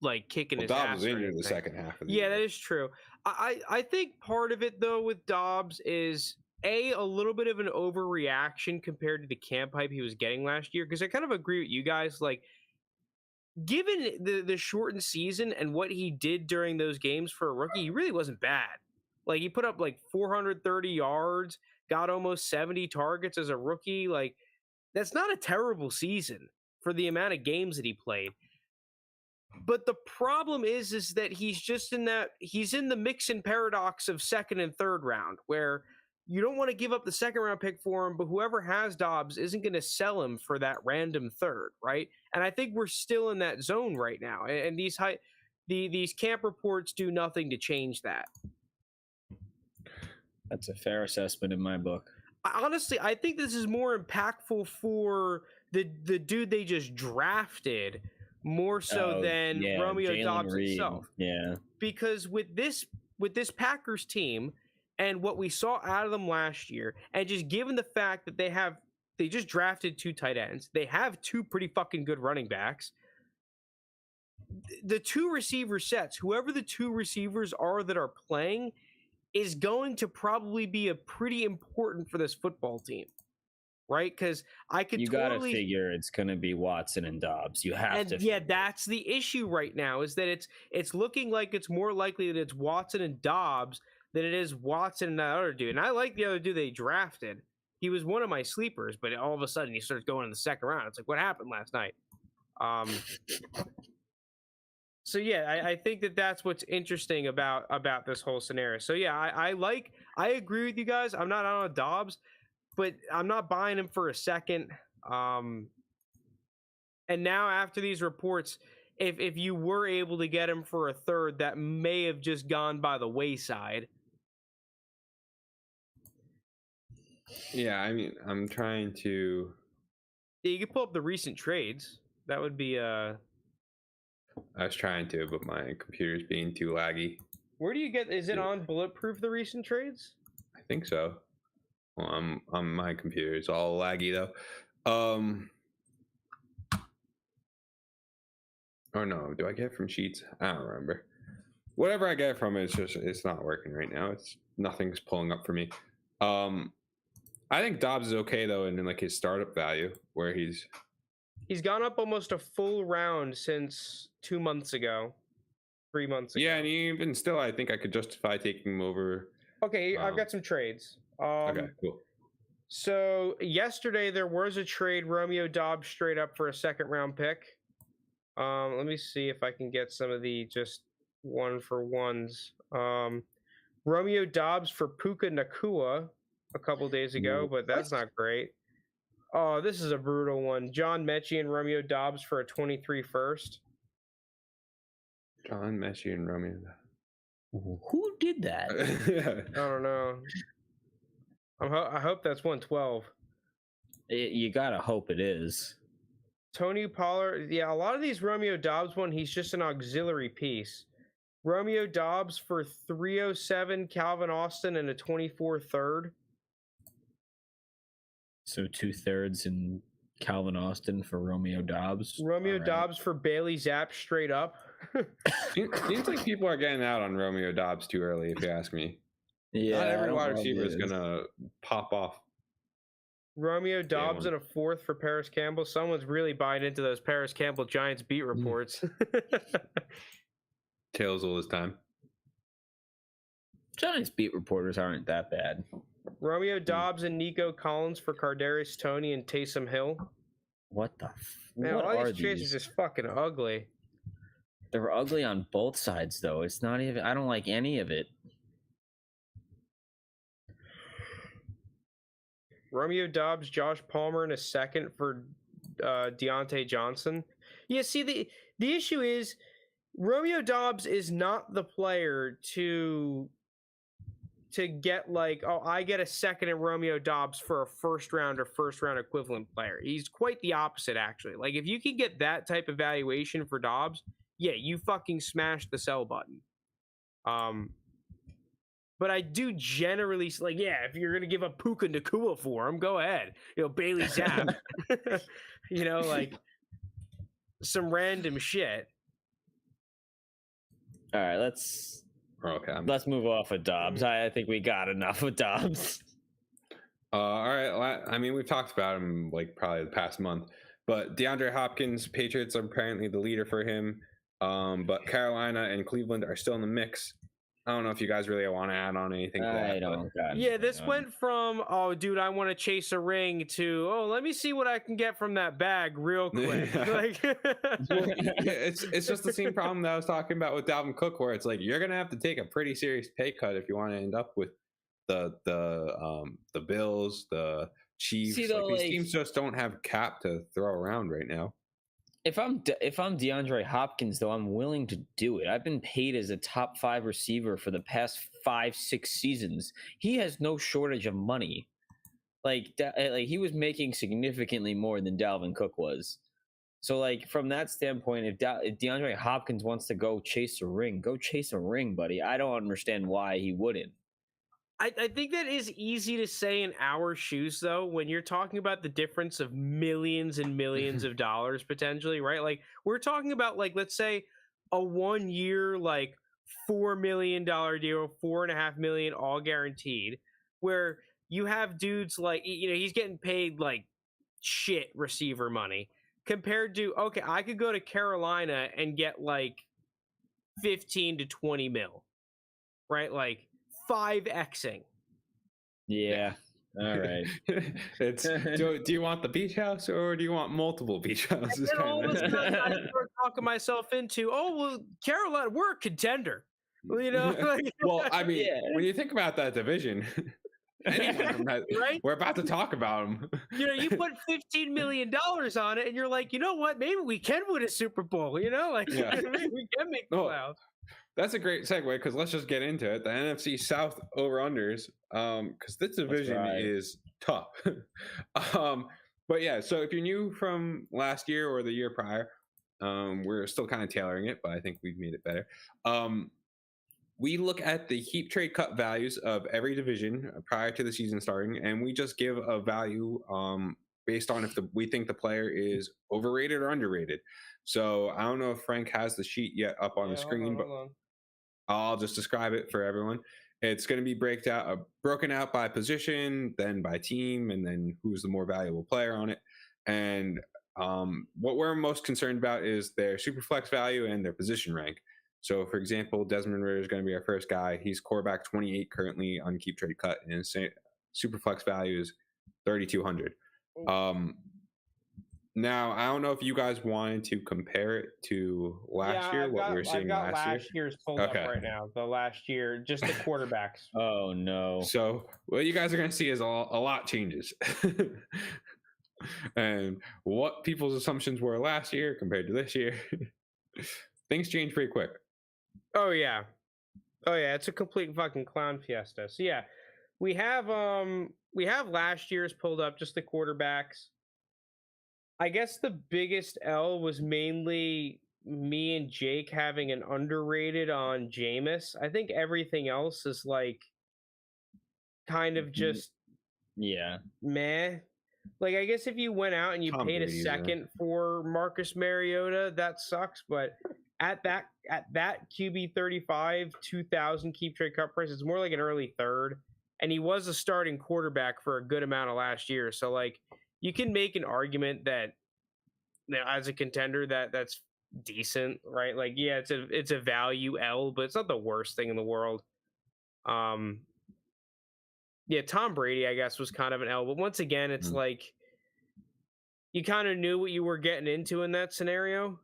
like kicking his ass. Doubs was injured the second half of the year. year. That is true. I think part of it though with Doubs is a little bit of an overreaction compared to the camp hype he was getting last year, because I kind of agree with you guys. Like, given the shortened season and what he did during those games for a rookie, he really wasn't bad. Like, he put up like 430 yards, got almost 70 targets as a rookie. Like, that's not a terrible season for the amount of games that he played. But the problem is that he's in the mix and paradox of second and third round, where you don't want to give up the second round pick for him, but whoever has Doubs isn't going to sell him for that random third, right? And I think we're still in that zone right now. And these camp reports do nothing to change that. That's a fair assessment in my book. Honestly, I think this is more impactful for the dude they just drafted, more so than Romeo Doubs himself. Yeah. Because with this Packers team and what we saw out of them last year, and just given the fact that they just drafted 2 tight ends, they have 2 pretty fucking good running backs. The 2 receiver sets, whoever the 2 receivers are that are playing, is going to probably be a pretty important for this football team, right? Because you gotta figure it's gonna be Watson and Doubs. You have to. Yeah, that's the issue right now. Is that it's looking like it's more likely that it's Watson and Doubs than it is Watson and that other dude. And I like the other dude they drafted. He was one of my sleepers, but all of a sudden he starts going in the second round. It's like, what happened last night? So yeah, I think that's what's interesting about this whole scenario. So yeah, I agree with you guys. I'm not out on Doubs, but I'm not buying him for a second. And now after these reports, if you were able to get him for a third, that may have just gone by the wayside. Yeah, I mean, I'm trying to. Yeah, you can pull up the recent trades. That would be I was trying to, but my computer's being too laggy. Where do you get? Is it on Bulletproof, the recent trades? I think so. Well, on my computer, it's all laggy though. Or no, do I get it from Sheets? I don't remember. Whatever I get from it, it's not working right now. Nothing's pulling up for me. I think Doubs is okay though, in like his startup value, where he's gone up almost a full round since 2 months ago, 3 months ago. Yeah, and even still, I think I could justify taking him over. Okay, I've got some trades. Okay, cool. So yesterday there was a trade, Romeo Doubs straight up for a second round pick. Let me see if I can get some of the just 1-for-1s. Romeo Doubs for Puka Nacua a couple days ago, but that's not great. Oh, this is a brutal one. John Mechie and Romeo Doubs for a 23 first. John Mechie and Romeo. Who did that? I don't know. I hope that's 112. You gotta hope it is. Tony Pollard. Yeah, a lot of these Romeo Doubs one, he's just an auxiliary piece. Romeo Doubs for 307, Calvin Austin, and a 24 third. So 2/3 in Calvin Austin for Romeo Doubs. Romeo Doubs for Bailey Zapp straight up. Seems like people are getting out on Romeo Doubs too early, if you ask me. Yeah, not every wide receiver is gonna pop off. Romeo Doubs and a 4th for Paris Campbell. Someone's really buying into those Paris Campbell Giants beat reports. Tails all this time. Giants beat reporters aren't that bad. Romeo Doubs and Nico Collins for Kadarius Toney and Taysom Hill. What the? Man, what all are these trades are just fucking ugly. They're ugly on both sides, though. It's not even. I don't like any of it. Romeo Doubs, Josh Palmer, and a 2nd for Deontay Johnson. Yeah, see, the issue is Romeo Doubs is not the player to get like, oh, I get a 2nd in Romeo Doubs for a first round equivalent player. He's quite the opposite, actually. Like, if you can get that type of valuation for Doubs, yeah, you fucking smash the sell button. But I do generally, like, yeah, if you're going to give up Puka Nacua for him, go ahead. Bailey Zapp. Like some random shit. All right, let's move off of Doubs. I think we got enough of Doubs. All right. I mean, we've talked about him like probably the past month, but DeAndre Hopkins, Patriots are apparently the leader for him. But Carolina and Cleveland are still in the mix. I don't know if you guys really want to add on anything to that. I don't. Yeah, this went from, oh, dude, I want to chase a ring to, oh, let me see what I can get from that bag real quick. Like, it's just the same problem that I was talking about with Dalvin Cook, where it's like you're gonna have to take a pretty serious pay cut if you want to end up with the Bills, the Chiefs. These teams just don't have cap to throw around right now. If I'm DeAndre Hopkins, though, I'm willing to do it. I've been paid as a top 5 receiver for the past 5-6 seasons. He has no shortage of money. Like he was making significantly more than Dalvin Cook was. So, like, from that standpoint, if DeAndre Hopkins wants to go chase a ring, buddy. I don't understand why he wouldn't. I think that is easy to say in our shoes, though, when you're talking about the difference of millions and millions of dollars potentially, right? Like, we're talking about, like, let's say a 1 year, like, $4 million deal, $4.5 million all guaranteed, where you have dudes like, he's getting paid like shit receiver money compared to, okay, I could go to Carolina and get like 15 to 20 mil, right? Like, 5xing. Yeah. All right. Do you want the beach house or do you want multiple beach houses? And all of a sudden, I start talking myself into, oh, well, Carolina, we're a contender. Well, I mean, when you think about that division, right? We're about to talk about them. You put $15 million on it, and you're like, you know what? Maybe we can win a Super Bowl. Maybe we can make the playoffs. That's a great segue because let's just get into it. The NFC South over-unders, because this division is tough. But yeah, so if you're new from last year or the year prior, we're still kind of tailoring it, but I think we've made it better. We look at the heap trade cut values of every division prior to the season starting, and we just give a value based on if we think the player is overrated or underrated. So I don't know if Frank has the sheet yet up on the screen, but I'll just describe it for everyone. It's going to be broken out by position, then by team, and then who's the more valuable player on it. And what we're most concerned about is their superflex value and their position rank. So, for example, Desmond Ridder is going to be our first guy. He's quarterback 28 currently on keep trade cut, and his superflex value is 3,200. Now, I don't know if you guys wanted to compare it to last year, what we were seeing last year. Last year's pulled up right now. The last year, just the quarterbacks. Oh, no. So what you guys are going to see is a lot changes. And what people's assumptions were last year compared to this year, things change pretty quick. Oh, yeah. It's a complete fucking clown fiesta. So, yeah, we have last year's pulled up, just the quarterbacks. I guess the biggest L was mainly me and Jake having an underrated on Jameis. I think everything else is like kind of just meh. Like, I guess if you went out and you paid a second for Marcus Mariota, that sucks. But at that QB 35, 2,000 keep trade cut price, it's more like an early third. And he was a starting quarterback for a good amount of last year. So, like, you can make an argument that, you know, as a contender, that's decent, right? Like, yeah, it's a value L, but it's not the worst thing in the world. Yeah, Tom Brady, I guess, was kind of an L, but once again, it's like you kind of knew what you were getting into in that scenario.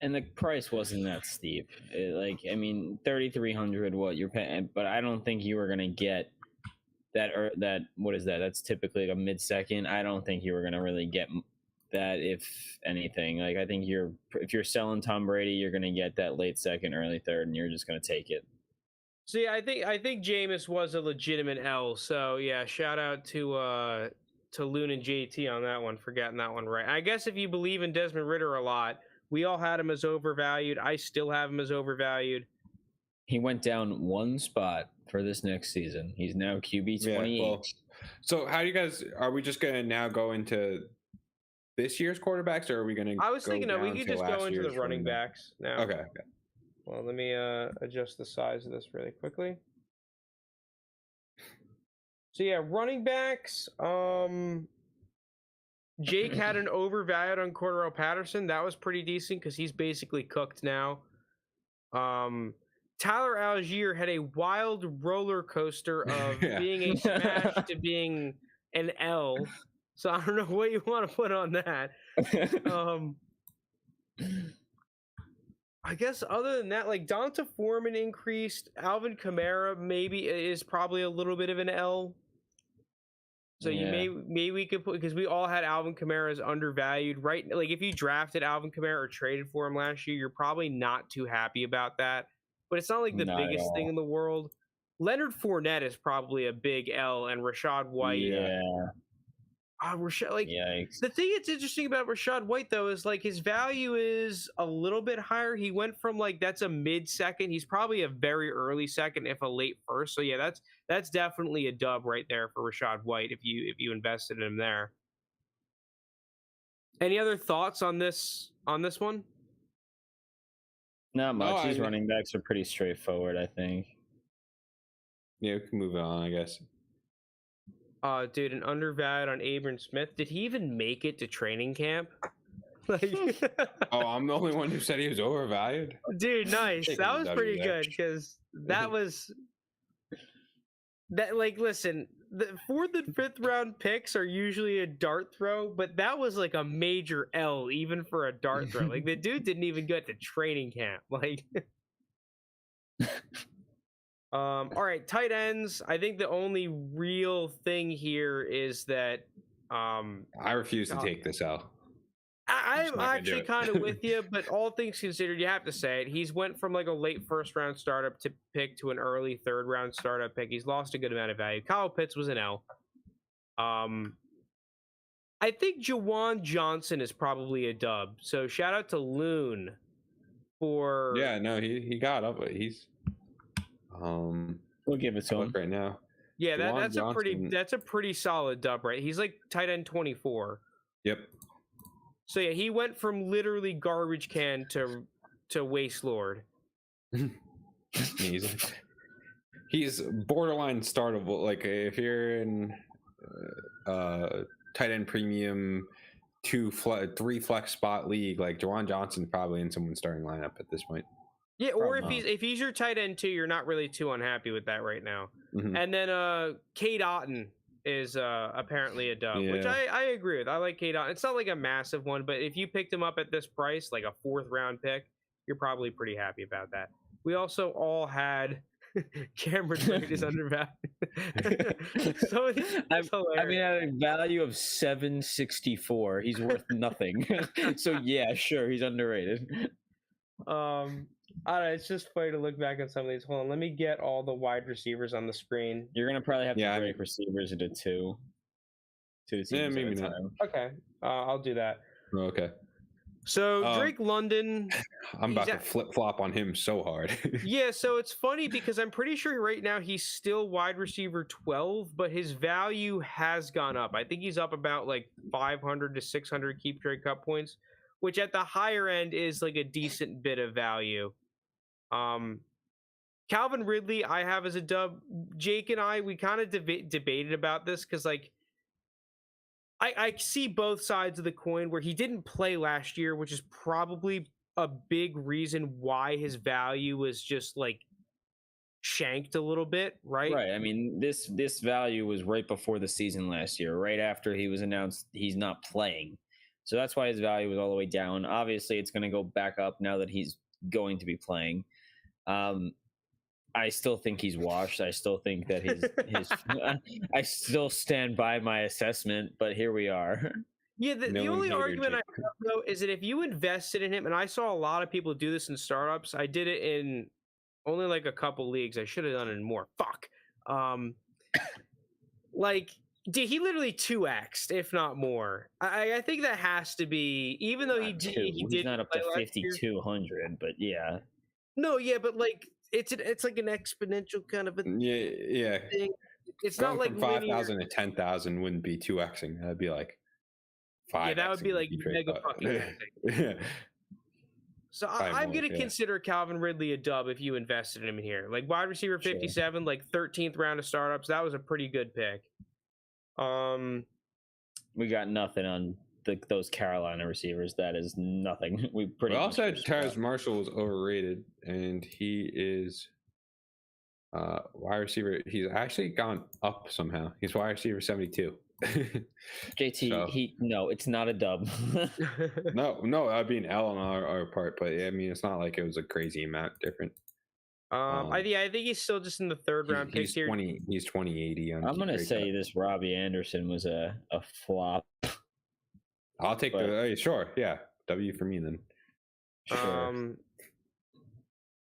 And the price wasn't that steep. Like, I mean, 3,300, what you're paying, but I don't think you were gonna get that. Or that, what is that? That's typically like a mid-second. I don't think you were gonna really get that, if anything. Like, I think if you're selling Tom Brady, you're gonna get that late second, early third, and you're just gonna take it. So yeah, I think Jameis was a legitimate L. So yeah, shout out to Loon and JT on that one for getting that one right. I guess if you believe in Desmond Ridder a lot, we all had him as overvalued. I still have him as overvalued. He went down one spot for this next season. He's now QB 28. Yeah, well, so how do you guys? Are we just going to now go into this year's quarterbacks, or are we going to? I was thinking, no, we could just go into the running backs now. Okay. Well, let me adjust the size of this really quickly. So yeah, running backs. Jake had an overvalued on Cordarrelle Patterson. That was pretty decent because he's basically cooked now. Tyler Algier had a wild roller coaster of being a smash to being an L. So I don't know what you want to put on that. I guess other than that, like Donta Foreman increased. Alvin Kamara maybe is probably a little bit of an L. So you maybe we could put, because we all had Alvin Kamara as undervalued, right? Like if you drafted Alvin Kamara or traded for him last year, you're probably not too happy about that. But it's not like the biggest thing in the world. Leonard Fournette is probably a big L, and Rachaad White. Yeah. Yikes. The thing that's interesting about Rachaad White though is like his value is a little bit higher. He went from like that's a mid second. He's probably a very early second, if a late first. So yeah, that's definitely a dub right there for Rachaad White if you invested in him there. Any other thoughts on this one? Not much. These running backs are pretty straightforward, I think. Yeah, we can move on, I guess. Dude, an undervalued on Abram Smith. Did he even make it to training camp? Like, I'm the only one who said he was overvalued. Dude, nice. That was pretty good because that was that. Like, listen, the 4th and 5th round picks are usually a dart throw, but that was like a major L even for a dart throw. Like the dude didn't even get to training camp. Like. All right, tight ends. I think the only real thing here is that I refuse to take this out. I'm actually kind of with you, but all things considered, you have to say it. He's went from like a late 1st round startup to pick to an early 3rd round startup pick. He's lost a good amount of value. Kyle Pitts was an L. I think Jawan Johnson is probably a dub. So shout out to Loon for he got up, but he's we'll give it to him right now. Yeah, that's a pretty solid dub, right? He's like tight end 24. Yep. So yeah, he went from literally garbage can to waste lord. He's borderline startable. Like if you're in tight end premium 3 flex spot league, like Jawan Johnson probably in someone's starting lineup at this point. Yeah, or if he's your tight end too, you're not really too unhappy with that right now. Mm-hmm. And then Cade Otton is apparently a dub, which I agree with. I like Cade Otton. It's not like a massive one, but if you picked him up at this price, like a 4th round pick, you're probably pretty happy about that. We also all had Cameron Brate is undervalued. I mean, at a value of 764, he's worth nothing. So yeah, sure, he's underrated. I don't know, it's just funny to look back at some of these. Hold on, let me get all the wide receivers on the screen. You're gonna probably have to break receivers into 2. 2 seasons maybe at a not. time. Okay, I'll do that. Okay. So Drake London, I'm about to flip flop on him so hard. Yeah, so it's funny because I'm pretty sure right now he's still wide receiver 12, but his value has gone up. I think he's up about like 500 to 600 keep trade cut points, which at the higher end is like a decent bit of value. Calvin Ridley, I have as a dub. Jake and I, we kind of debated about this because like I see both sides of the coin where he didn't play last year, which is probably a big reason why his value was just like shanked a little bit, right? Right. I mean, this value was right before the season last year, right after he was announced he's not playing. So that's why his value was all the way down. Obviously, it's going to go back up now that he's going to be playing. I still think he's washed. I still think that his I still stand by my assessment, but here we are. Yeah, the only argument I have, though, is that if you invested in him, and I saw a lot of people do this in startups, I did it in only like a couple leagues. I should have done it in more. Fuck. Like, dude, he literally 2x'd, if not more. I think that has to be, even though he did not up to 5,200, but yeah. No, yeah, but like it's like an exponential kind of a yeah thing. It's going not like from 5,000 to 10,000 wouldn't be 2xing. That'd be like 5. Yeah, that would be like mega fucking yeah. So I'm going to consider Calvin Ridley a dub if you invested in him here. Like wide receiver 57, sure. Like 13th round of startups. That was a pretty good pick. We got nothing on those Carolina receivers. That is nothing. We also had Terrace Marshall was overrated, and he is wide receiver. He's actually gone up somehow. He's wide receiver 72. JT, so, no, it's not a dub. no, that'd be an L on our part, but I mean, it's not like it was a crazy amount different. I think he's still just in the third round pick here. He's 2080. I'm gonna say this Robbie Anderson was a flop. I'll take sure, yeah, W for me then. Sure.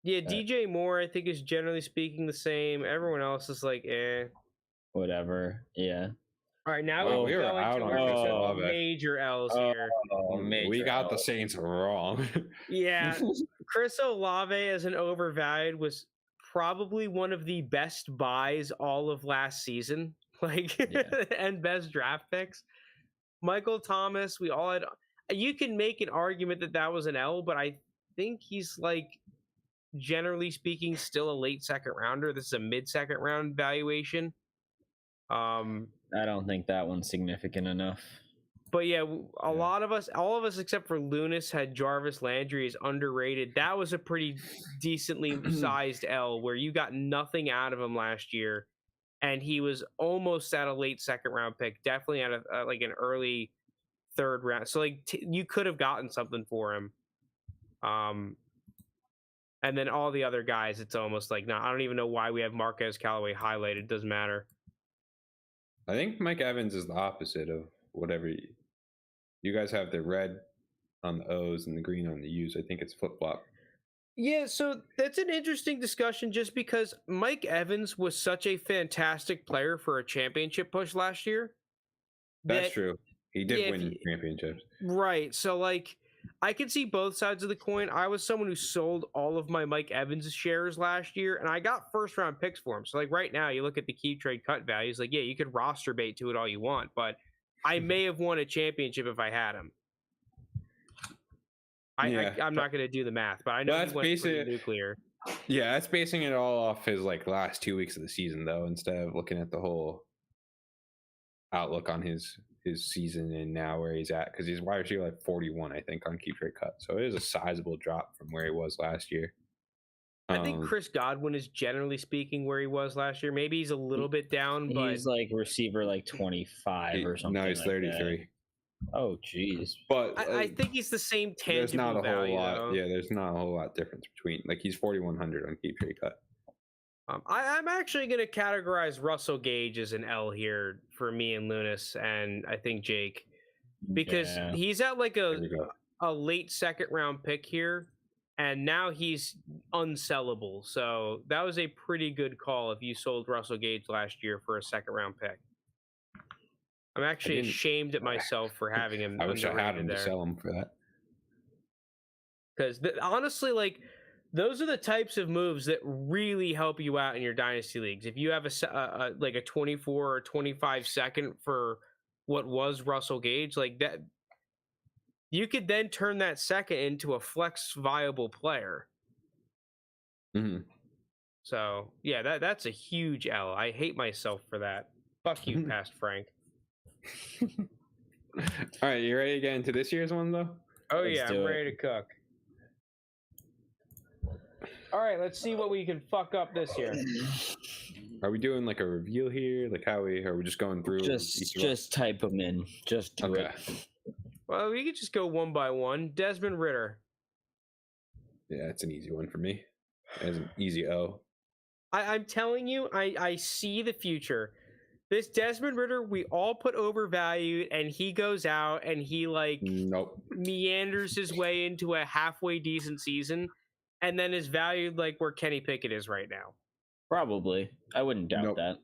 Yeah, DJ Moore, I think is generally speaking the same. Everyone else is like, whatever. Yeah. All right, now we're going to major L's here. We got the Saints wrong. Yeah, Chris Olave as an overvalued was probably one of the best buys all of last season, and best draft picks. Michael Thomas, we all had. You can make an argument that was an L, but I think he's like, generally speaking, still a late second rounder. This is a mid-second round valuation. I don't think that one's significant enough. But yeah, all of us except for Lounis had Jarvis Landry as underrated. That was a pretty decently sized L where you got nothing out of him last year, and he was almost at a late second round pick, definitely at like an early third round. So like you could have gotten something for him. And then all the other guys, it's almost like, I don't even know why we have Marquez Callaway highlighted. Doesn't matter. I think Mike Evans is the opposite of whatever you guys have the red on the O's and the green on the U's. I think it's flip-flop. Yeah, so that's an interesting discussion just because Mike Evans was such a fantastic player for a championship push last year. That's true. He did win championships. Right. So like I can see both sides of the coin. I was someone who sold all of my Mike Evans shares last year, and I got first round picks for him. So like right now, you look at the keep trade cut values. Like, yeah, you could roster bait to it all you want, but I may have won a championship if I had him. I'm not going to do the math, but I know he went pretty nuclear. Yeah, that's basing it all off his like last 2 weeks of the season, though, instead of looking at the whole outlook on his season and now where he's at, because he's wide receiver like 41, I think, on keep trade cut. So it is a sizable drop from where he was last year. I think Chris Godwin is generally speaking where he was last year. Maybe he's a little bit down, but he's like receiver like 25 or something. No, he's 33. Oh, geez. But I think he's the same tangible there's not a value, whole lot. though. Yeah, there's not a whole lot difference between, like, he's 4,100 on keep trade cut. I'm actually going to categorize Russell Gage as an L here for me and Lounis, and I think Jake, because he's at like a late second round pick here, and now he's unsellable. So that was a pretty good call if you sold Russell Gage last year for a second round pick. I'm actually ashamed at myself for having him. I wish I had him to sell him for that. Because honestly, like, those are the types of moves that really help you out in your dynasty leagues. If you have a 24 or 25 second for what was Russell Gage, like that, you could then turn that second into a flex viable player. Mm-hmm. So yeah, that's a huge L. I hate myself for that. Fuck you, past Frank. All right, you ready to get into this year's one though? Oh yeah, I'm ready to cook. All right, let's see what we can fuck up this year. Are we doing like a reveal here? Like how are we just going through? Just type them in. Just do it. Well, we could just go one by one. Desmond Ridder. Yeah, it's an easy one for me. It's an easy O. I'm telling you, I see the future. This Desmond Ridder, we all put overvalued, and he goes out and he meanders his way into a halfway decent season, and then is valued like where Kenny Pickett is right now. Probably. I wouldn't doubt that.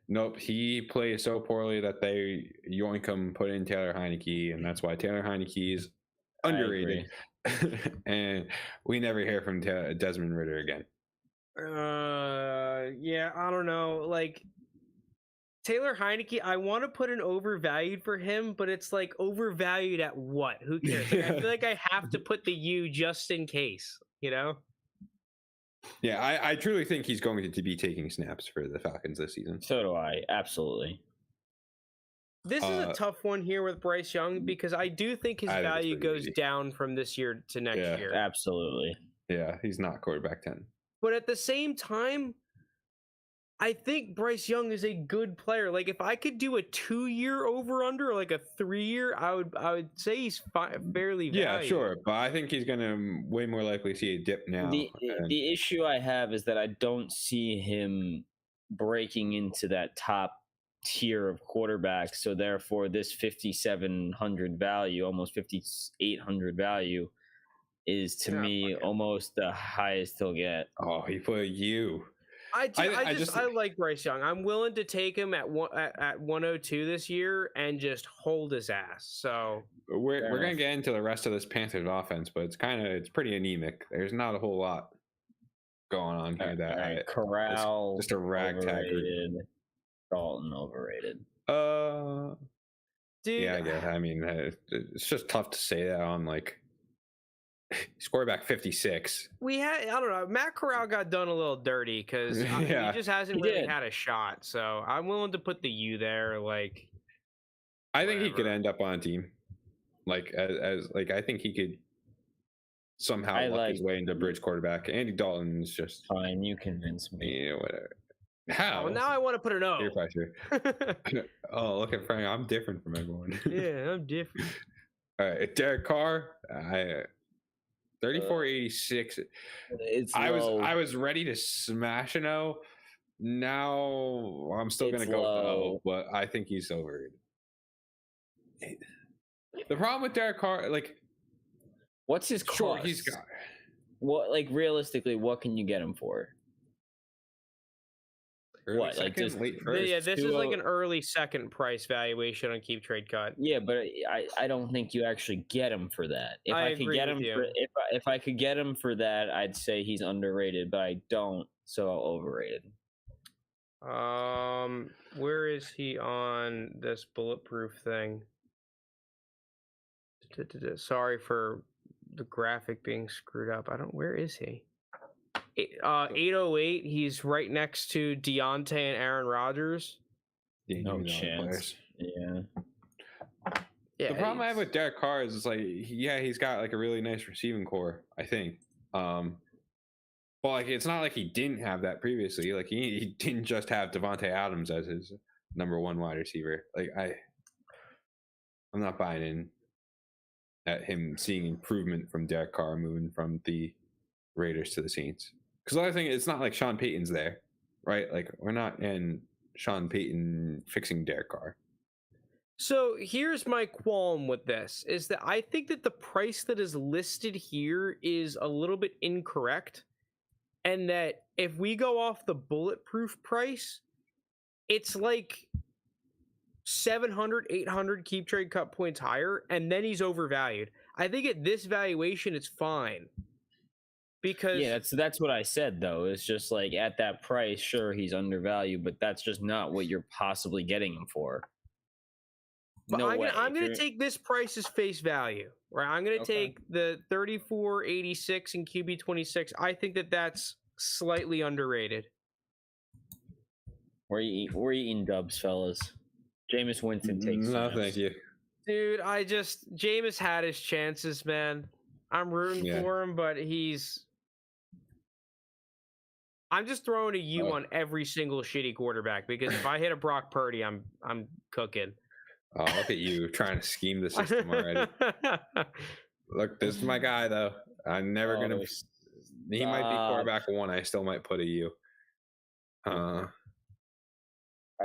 Nope. He plays so poorly that they yoink him, put in Taylor Heineke, and that's why Taylor Heineke is underrated. And we never hear from Desmond Ridder again. Yeah, I don't know. Like, Taylor Heineke, I want to put an overvalued for him, but it's like overvalued at what? Who cares? Like, I feel like I have to put the U just in case, you know? Yeah, I truly think he's going to be taking snaps for the Falcons this season. So do I. Absolutely. This is a tough one here with Bryce Young because I do think his value goes down from this year to next year. Absolutely. Yeah, he's not quarterback 10. But at the same time, I think Bryce Young is a good player. Like, if I could do a 2-year over-under, like a 3-year, I would say he's fairly valued. Yeah, sure. But I think he's going to way more likely see a dip now. The issue I have is that I don't see him breaking into that top tier of quarterbacks. So therefore, this 5,700 value, almost 5,800 value, is to me almost the highest he'll get. Oh, he put you. I like Bryce Young. I'm willing to take him at 102 this year and just hold his ass. So we're gonna get into the rest of this Panthers offense, but it's pretty anemic. There's not a whole lot going on here. Corral just a ragtag. Dalton overrated. Dude, yeah, I guess. I mean, it's just tough to say that on like. He's quarterback 56. I don't know. Matt Corral got done a little dirty because he just hasn't really had a shot. So I'm willing to put the U there. Like, I think he could end up on a team. Like as I think he could somehow luck his way into bridge quarterback. Andy Dalton's just fine. You convince me. Yeah, whatever. How? Oh, now I want to put an O. Peer pressure. Oh, look at Frank. I'm different from everyone. Yeah, I'm different. All right, Derek Carr. 3486. I was ready to smash an O. Now I'm still gonna go with the O, but I think he's overrated. The problem with Derek Carr, like, what's his cost? Sure, he's got what? Like, realistically, what can you get him for? What, like just late first? Yeah, this is like an early second price valuation on Keep Trade Cut. Yeah, but I don't think you actually get him for that. If I could get him for if I could get him for that, I'd say he's underrated, but I don't, so overrated. Where is he on this bulletproof thing? Sorry for the graphic being screwed up. Where is he? 808. He's right next to Deontay and Aaron Rodgers. Yeah, no chance. Yeah. The problem I have with Derek Carr is it's like, he's got like a really nice receiving core, I think. But like, it's not like he didn't have that previously. Like he didn't just have Devontae Adams as his number one wide receiver. Like I'm not buying in at him seeing improvement from Derek Carr moving from the Raiders to the Saints. Because the other thing, it's not like Sean Payton's there, right? Like, we're not in Sean Payton fixing Derek Carr. So here's my qualm with this, is that I think that the price that is listed here is a little bit incorrect. And that if we go off the bulletproof price, it's like 700, 800 keep trade cut points higher, and then he's overvalued. I think at this valuation, it's fine. Because that's what I said, though. It's just like at that price, sure, he's undervalued, but that's just not what you're possibly getting him for. But no I'm going to take this price as face value, right? I'm going to take the 34.86 and QB 26. I think that's slightly underrated. We're eating dubs, fellas. Jameis Winston takes. No, thank you, dude. Jameis had his chances, man. I'm rooting for him, but I'm just throwing a U on every single shitty quarterback because if I hit a Brock Purdy, I'm cooking. Oh, look at you trying to scheme the system already. Look, this is my guy, though. I'm never going to... He might be quarterback 1. I still might put a U. I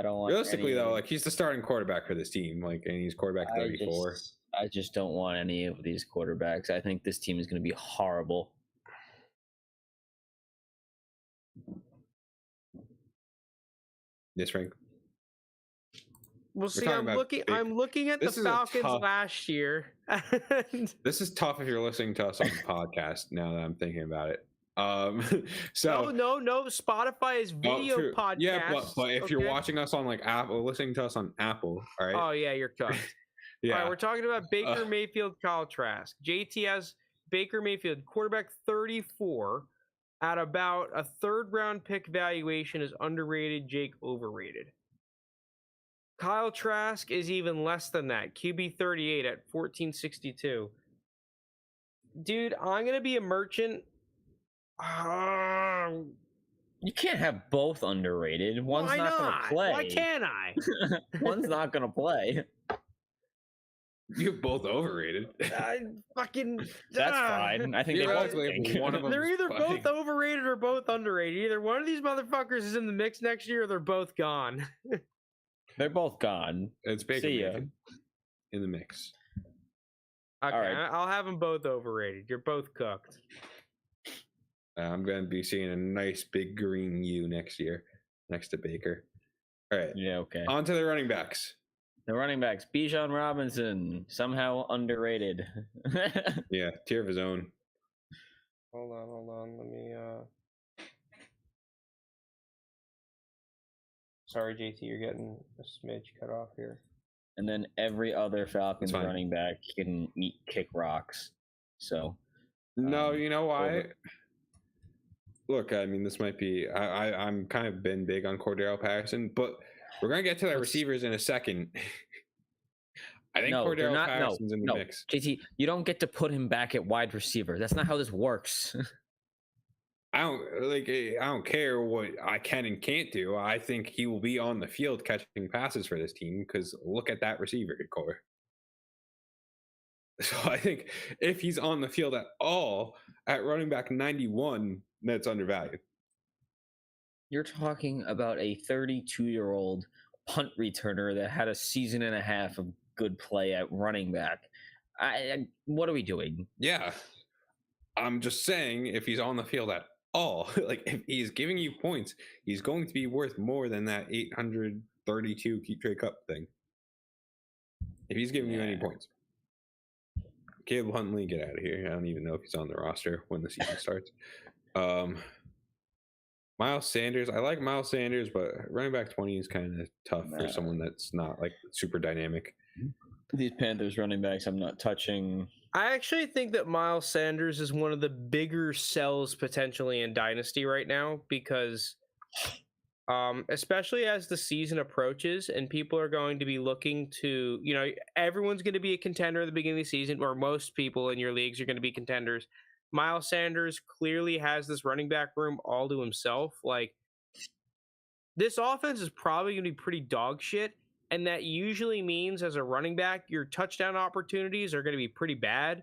don't want realistically, though, like, he's the starting quarterback for this team. Like, and he's quarterback 34. I just don't want any of these quarterbacks. I think this team is going to be horrible. Yes, Frank. Well, see, I'm looking at the Falcons last year. This is tough if you're listening to us on the podcast. Now that I'm thinking about it, so no. Spotify is video podcast. Yeah, but if you're watching us on like Apple, listening to us on Apple, all right. Oh yeah, you're cooked. Yeah, all right, we're talking about Baker Mayfield, Kyle Trask. JT has Baker Mayfield, quarterback 34, at about a 3rd round pick valuation is underrated. Jake overrated. Kyle Trask is even less than that. QB 38 at 1462. Dude, I'm going to be a merchant. You can't have both underrated. One's not going to play. Why can't I? One's not going to play. You're both overrated. That's fine. I think they're either both overrated or both underrated. Either one of these motherfuckers is in the mix next year or they're both gone. They're both gone. It's Baker in the mix. Okay, all right. I'll have them both overrated. You're both cooked. I'm going to be seeing a nice big green U next year, next to Baker. All right. Yeah, okay. On to the running backs. The running backs. Bijan Robinson, somehow underrated. Yeah, tier of his own. Hold on. Let me... Sorry, JT, you're getting a smidge cut off here. And then every other Falcons running back can kick rocks. So, no, you know why? Look, I mean, this might be. I'm kind of been big on Cordero Patterson, but we're gonna get to the receivers in a second. I think Cordero Patterson's in the mix. JT, you don't get to put him back at wide receiver. That's not how this works. I don't care what I can and can't do. I think he will be on the field catching passes for this team because look at that receiver core. So I think if he's on the field at all at running back 91, that's undervalued. You're talking about a 32-year-old punt returner that had a season and a half of good play at running back. What are we doing? Yeah. I'm just saying if he's on the field at all, like if he's giving you points, he's going to be worth more than that 832 keep trade cup thing. If he's giving you any points. Caleb Huntley, get out of here. I don't even know if he's on the roster when the season starts. Miles Sanders, I like Miles Sanders, but running back 20 is kind of tough for someone that's not like super dynamic. These Panthers running backs I'm not touching. I actually think that Miles Sanders is one of the bigger sells potentially in Dynasty right now because especially as the season approaches and people are going to be looking to, everyone's going to be a contender at the beginning of the season, or most people in your leagues are going to be contenders. Miles Sanders clearly has this running back room all to himself. Like, this offense is probably going to be pretty dog shit. And that usually means as a running back, your touchdown opportunities are going to be pretty bad.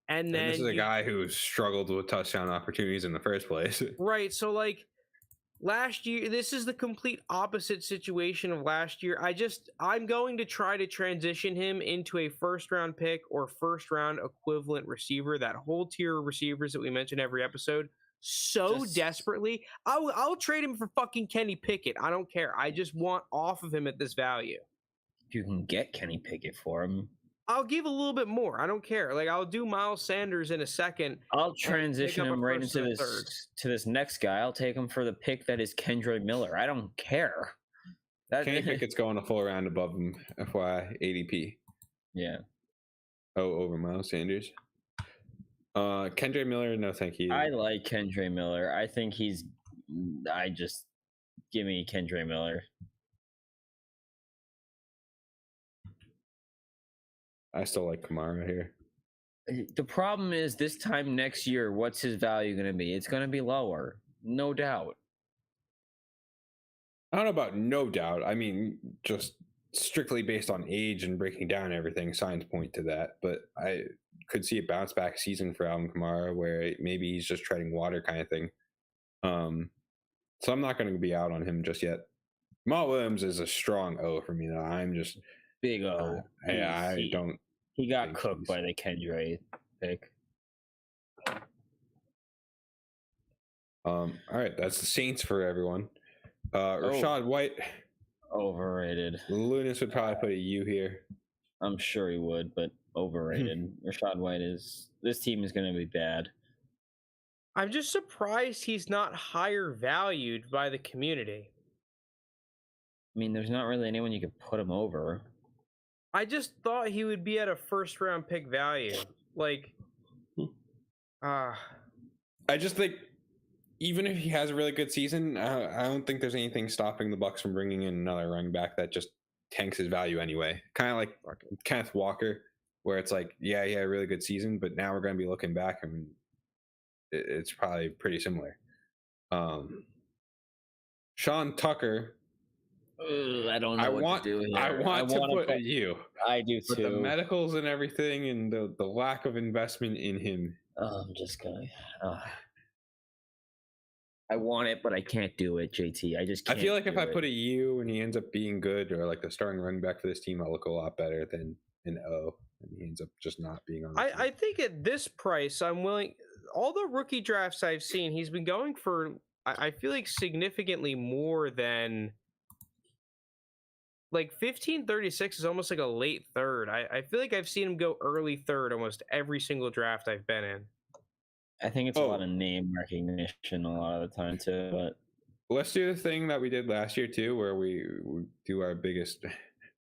And then this is a guy who struggled with touchdown opportunities in the first place. Right. So like last year, this is the complete opposite situation of last year. I'm going to try to transition him into a 1st round pick or 1st round equivalent receiver, that whole tier of receivers that we mention every episode. Desperately. I'll trade him for fucking Kenny Pickett. I don't care. I just want off of him at this value. If you can get Kenny Pickett for him, I'll give a little bit more. I don't care. Like, I'll do Miles Sanders in a second. I'll transition him right into this next guy. I'll take him for the pick that is Kendre Miller. I don't care. Kenny Pickett's going a full round above him, FYI, ADP. Yeah. Oh, over Miles Sanders. Kendre Miller, no thank you. I like Kendre Miller. I think give me Kendre Miller. I still like Kamara here. The problem is this time next year, what's his value going to be? It's going to be lower, no doubt. I don't know about no doubt. I mean, just strictly based on age and breaking down everything, signs point to that. But I could see a bounce back season for Alvin Kamara where maybe he's just treading water kind of thing. So I'm not going to be out on him just yet. Jamal Williams is a strong O for me, though. I'm just big O. I don't. He got cooked by the Kendre pick. All right, that's the Saints for everyone. Rachaad White, overrated. Lounis would probably put a U here. I'm sure he would, but overrated. Rachaad White this team is going to be bad. I'm just surprised he's not higher valued by the community. I mean, there's not really anyone you could put him over. I just thought he would be at a first round pick value. Like, I just think even if he has a really good season, I don't think there's anything stopping the Bucs from bringing in another running back that just tanks his value anyway. Kind of like Kenneth Walker, where it's like, yeah, he had a really good season, but now we're going to be looking back and it's probably pretty similar. Sean Tucker. I don't know what to do here. I want to put a U. I do too. But the medicals and everything and the lack of investment in him. I'm just going to... I want it, but I can't do it, JT. I just can't. I feel like if I put a U and he ends up being good or like the starting running back for this team, I'll look a lot better than an O. And he ends up just not being on the team. I think at this price, I'm willing... All the rookie drafts I've seen, he's been going for, I feel like, significantly more than... Like 1536 is almost like a late third. I feel like I've seen him go early third almost every single draft I've been in. I think it's a lot of name recognition a lot of the time too. But let's do the thing that we did last year too, where we do our biggest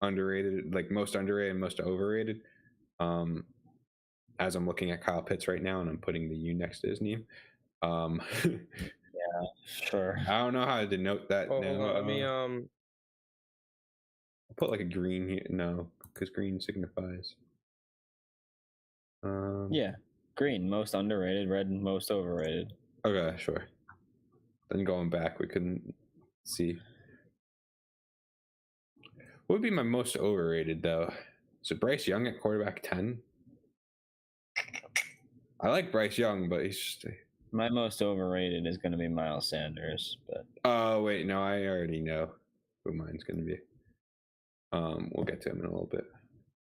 underrated, like most underrated and most overrated. As I'm looking at Kyle Pitts right now and I'm putting the U next to his name. Yeah, sure. I don't know how to denote that. Let me I'll put like a green here. No, because green signifies. Yeah, green, most underrated, red, most overrated. Okay, sure. Then going back, we couldn't see. What would be my most overrated, though? Is it Bryce Young at quarterback 10? I like Bryce Young, but he's just... My most overrated is going to be Miles Sanders, but... Oh, wait, no, I already know who mine's going to be. We'll get to him in a little bit.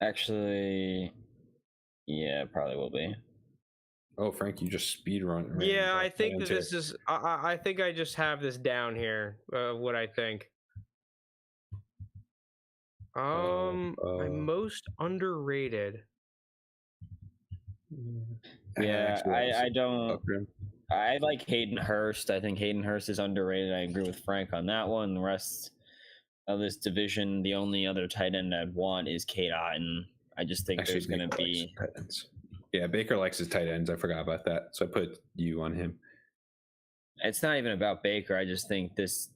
Actually, yeah, probably will be. Oh, Frank, you just speed run. Yeah, I think that this is. I think I just have this down here. What I think. My most underrated. Yeah, I don't. Okay. I like Hayden Hurst. I think Hayden Hurst is underrated. I agree with Frank on that one. The rest of this division, the only other tight end I'd want is Cade Otton. I just think there's going to be... Yeah, Baker likes his tight ends. I forgot about that. So I put you on him. It's not even about Baker. I just think this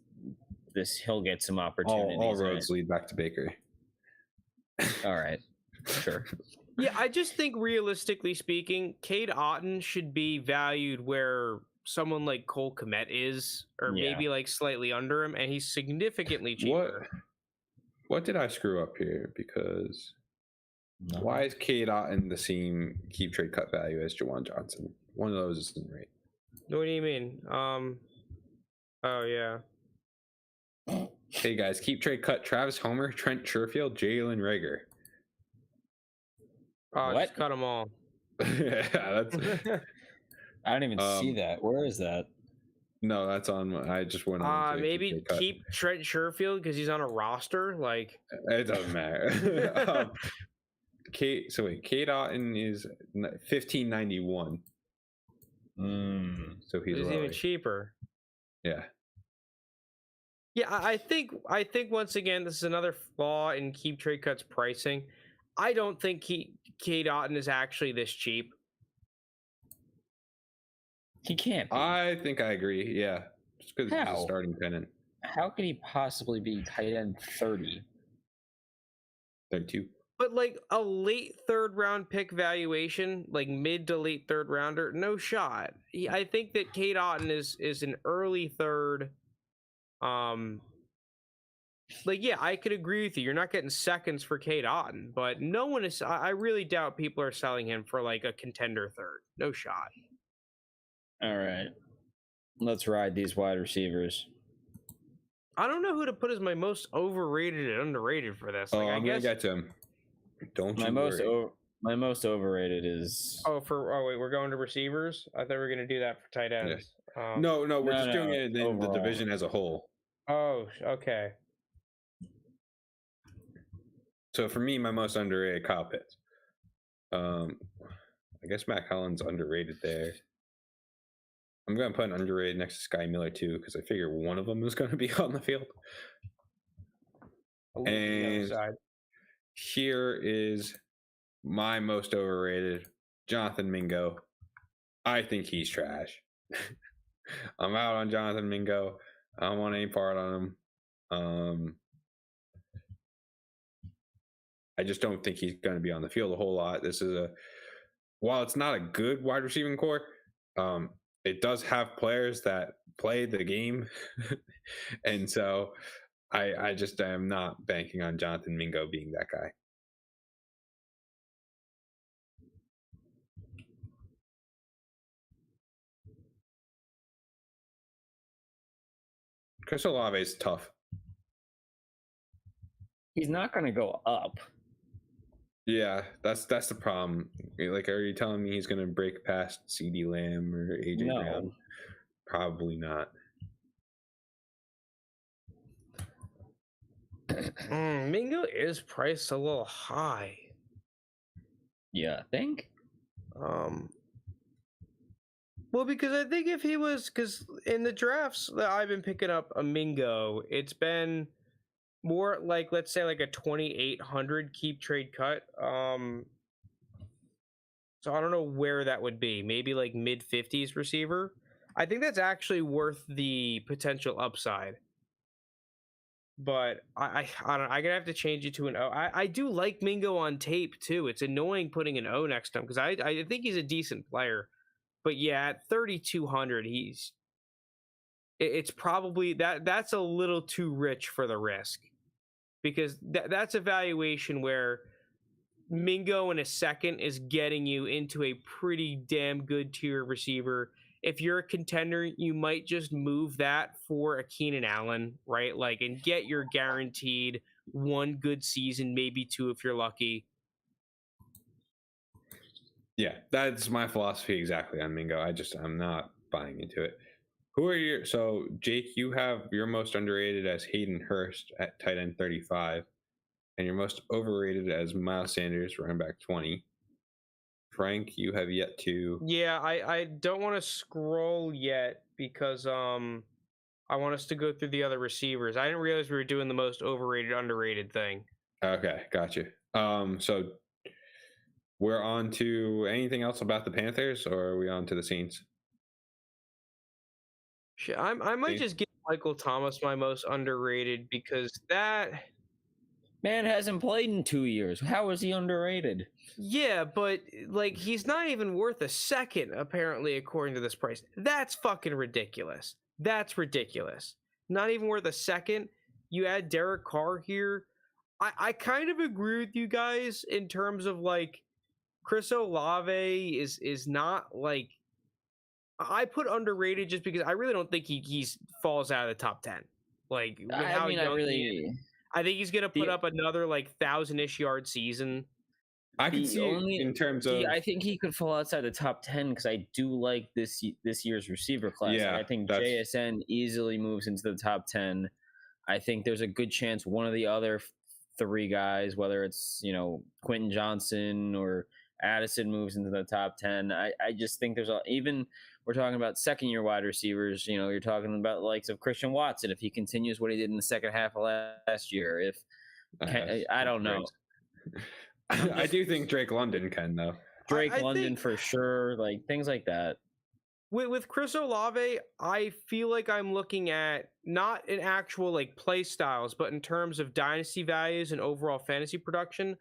he'll get some opportunities. All roads lead back to Baker. All right. Sure. Yeah, I just think realistically speaking, Cade Otton should be valued where someone like Cole Kmet is, or maybe like slightly under him, and he's significantly cheaper. What did I screw up here? Because why is Cade Otton the same keep trade cut value as Jawan Johnson? One of those isn't right. What do you mean? Oh yeah. Hey guys, keep trade cut Travis Homer, Trent Sherfield, Jalen Reagor. Oh, just cut them all. Yeah, that's. I don't even see that. Where is that? No, that's on. I just went on. Maybe keep Trent Sherfield because he's on a roster. Like it doesn't matter. Kate Otten is 1591. So he's even cheaper. Yeah. Yeah, I think once again this is another flaw in Keep Trade Cut's pricing. I don't think Kate Otten is actually this cheap. He can't be. I think I agree. Yeah, just because he's a starting pennant. How could he possibly be tight end 30? 32. But like a late third round pick valuation, like mid to late third rounder, no shot. I think that Kate Otten is an early third. Like, yeah, I could agree with you. You're not getting seconds for Kate Otten, but no one is. I really doubt people are selling him for like a contender third. No shot. All right, let's ride these wide receivers. I don't know who to put as my most overrated and underrated for this. Like, I'm gonna get to him. Don't you worry. My most overrated is. Oh, wait, we're going to receivers. I thought we were gonna do that for tight ends. Yeah. No, we're just doing it in the division as a whole. Oh, okay. So for me, my most underrated, Kyle Pitts. I guess Matt Collins underrated there. I'm going to put an underrated next to Sky Miller too, because I figure one of them is going to be on the field. And here is my most overrated, Jonathan Mingo. I think he's trash. I'm out on Jonathan Mingo. I don't want any part on him. I just don't think he's going to be on the field a whole lot. While it's not a good wide receiving core, it does have players that play the game. And so I just am not banking on Jonathan Mingo being that guy. Chris Olave is tough. He's not going to go up. Yeah, that's the problem. Like, are you telling me he's going to break past CeeDee Lamb or AJ Brown? Probably not. Mingo is priced a little high. Yeah, I think. Well, because I think if he was, because in the drafts that I've been picking up a Mingo, it's been more like, let's say, like a 2,800 keep trade cut. So I don't know where that would be. Maybe like mid 50s receiver. I think that's actually worth the potential upside. But I don't know. I'm gonna have to change it to an O. I do like Mingo on tape too. It's annoying putting an O next to him because I think he's a decent player. But yeah, at 3,200, it's probably that's a little too rich for the risk, because that's a valuation where Mingo in a second is getting you into a pretty damn good tier receiver. If you're a contender, you might just move that for a Keenan Allen, right? Like, and get your guaranteed one good season, maybe two if you're lucky. Yeah, that's my philosophy exactly on Mingo. I'm not buying into it. So Jake, you have your most underrated as Hayden Hurst at tight end 35, and your most overrated as Miles Sanders, running back 20. Frank, you have yet to. Yeah, I don't want to scroll yet because I want us to go through the other receivers. I didn't realize we were doing the most overrated, underrated thing. Okay, gotcha. So we're on to anything else about the Panthers, or are we on to the Saints? I might just give Michael Thomas my most underrated, because that man hasn't played in 2 years. How is he underrated? Yeah, but like, he's not even worth a second, apparently, according to this price. That's fucking ridiculous. That's ridiculous. Not even worth a second. You add Derek Carr here. I kind of agree with you guys in terms of, like, Chris Olave is not, like, I put underrated just because I really don't think he falls out of the top 10. Like, I think he's gonna put up another like 1,000-ish yard season. I can see only in terms of. I think he could fall outside the top 10 because I do like this year's receiver class. Yeah, I think JSN easily moves into the top 10. I think there's a good chance one of the other three guys, whether it's Quentin Johnson or Addison, moves into the top 10. I just think even we're talking about second-year wide receivers. You're talking about the likes of Christian Watson if he continues what he did in the second half of last year. I don't know. I do think Drake London can, though. Drake London for sure, like things like that. With Chris Olave, I feel like I'm looking at not in actual like play styles, but in terms of dynasty values and overall fantasy production,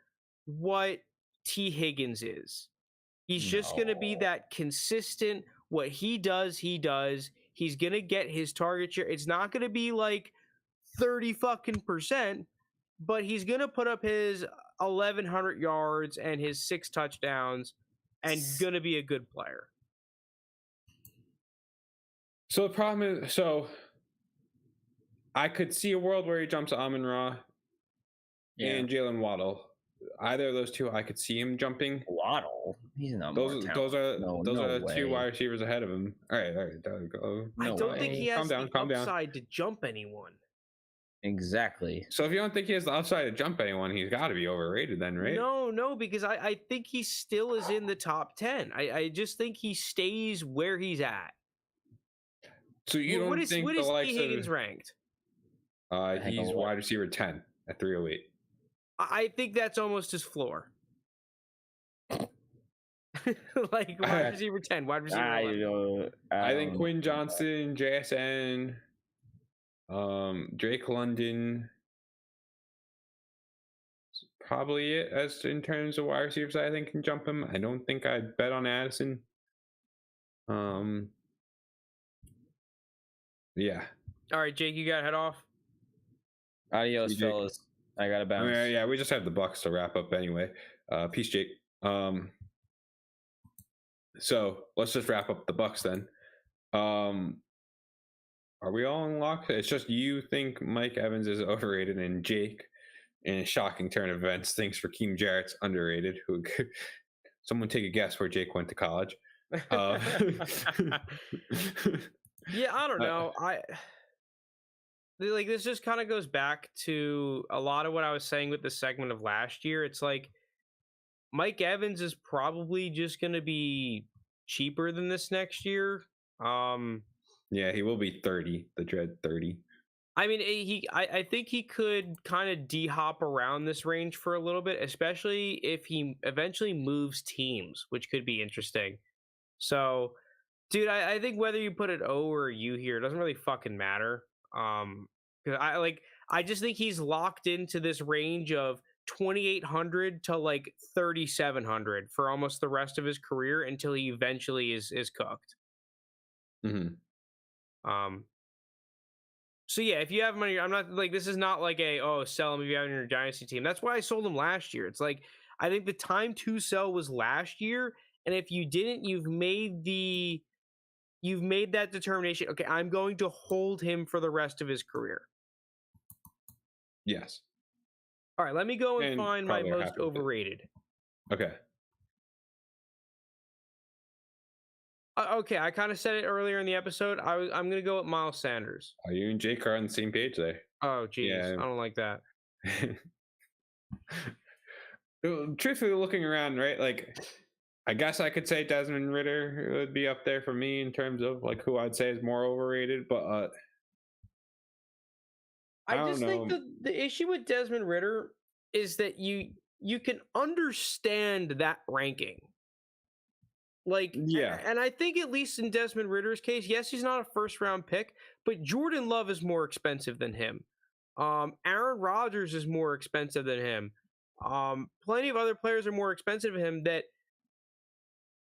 what T. Higgins is. He's just going to be that consistent. What he does, he does. He's going to get his target share. It's not going to be like 30%, but he's going to put up his 1,100 yards and his 6 touchdowns and going to be a good player. So the problem is, I could see a world where he jumps Amon-Ra and Jalen Waddle. Either of those two, I could see him jumping. Waddle, he's not. Those are the two wide receivers ahead of him. All right, go. I don't think he has the upside to jump anyone. Exactly. So if you don't think he has the upside to jump anyone, he's got to be overrated then, right? No, because I think he still is in the top 10. I just think he stays where he's at. So you don't think what the is likes T. Higgins ranked? He's wide receiver 10 at 308. I think that's almost his floor. Like wide receiver 10, wide receiver 11. I think Quinn Johnson, JSN, Drake London, probably it as in terms of wide receivers I think can jump him. I don't think I'd bet on Addison. Yeah. All right, Jake, you got to head off. Adios, fellas. I got to bounce. We just have the Bucks to wrap up anyway. Peace, Jake. So let's just wrap up the Bucks then. Are we all in lock? It's just you think Mike Evans is overrated, and Jake, in a shocking turn of events, thinks Raheem Jarrett's underrated. Who? Someone take a guess where Jake went to college. Yeah, I don't know. This just kind of goes back to a lot of what I was saying with the segment of last year. It's like Mike Evans is probably just going to be cheaper than this next year. Yeah, he will be 30, the dread 30. I mean, I think he could kind of de-hop around this range for a little bit, especially if he eventually moves teams, which could be interesting. So, dude, I think whether you put an O or a U here, it doesn't really fucking matter. Because I just think he's locked into this range of 2,800 to like 3,700 for almost the rest of his career until he eventually is cooked. Mm-hmm. So yeah, if you have money, I'm not like, this is not like sell him if you have him in your dynasty team. That's why I sold him last year. It's like, I think the time to sell was last year. And if you didn't, you've made that determination. Okay, I'm going to hold him for the rest of his career. Yes. All right, let me go and find my most overrated. Okay. Okay, I kind of said it earlier in the episode. I'm going to go with Miles Sanders. Are you and Jake are on the same page there? Oh, geez. Yeah. I don't like that. Truthfully, looking around, right? Like, I guess I could say Desmond Ridder would be up there for me in terms of like who I'd say is more overrated, but I just think the issue with Desmond Ridder is that you can understand that ranking. Like, yeah. And I think at least in Desmond Ridder's case, yes, he's not a first round pick, but Jordan Love is more expensive than him. Aaron Rodgers is more expensive than him. Plenty of other players are more expensive than him that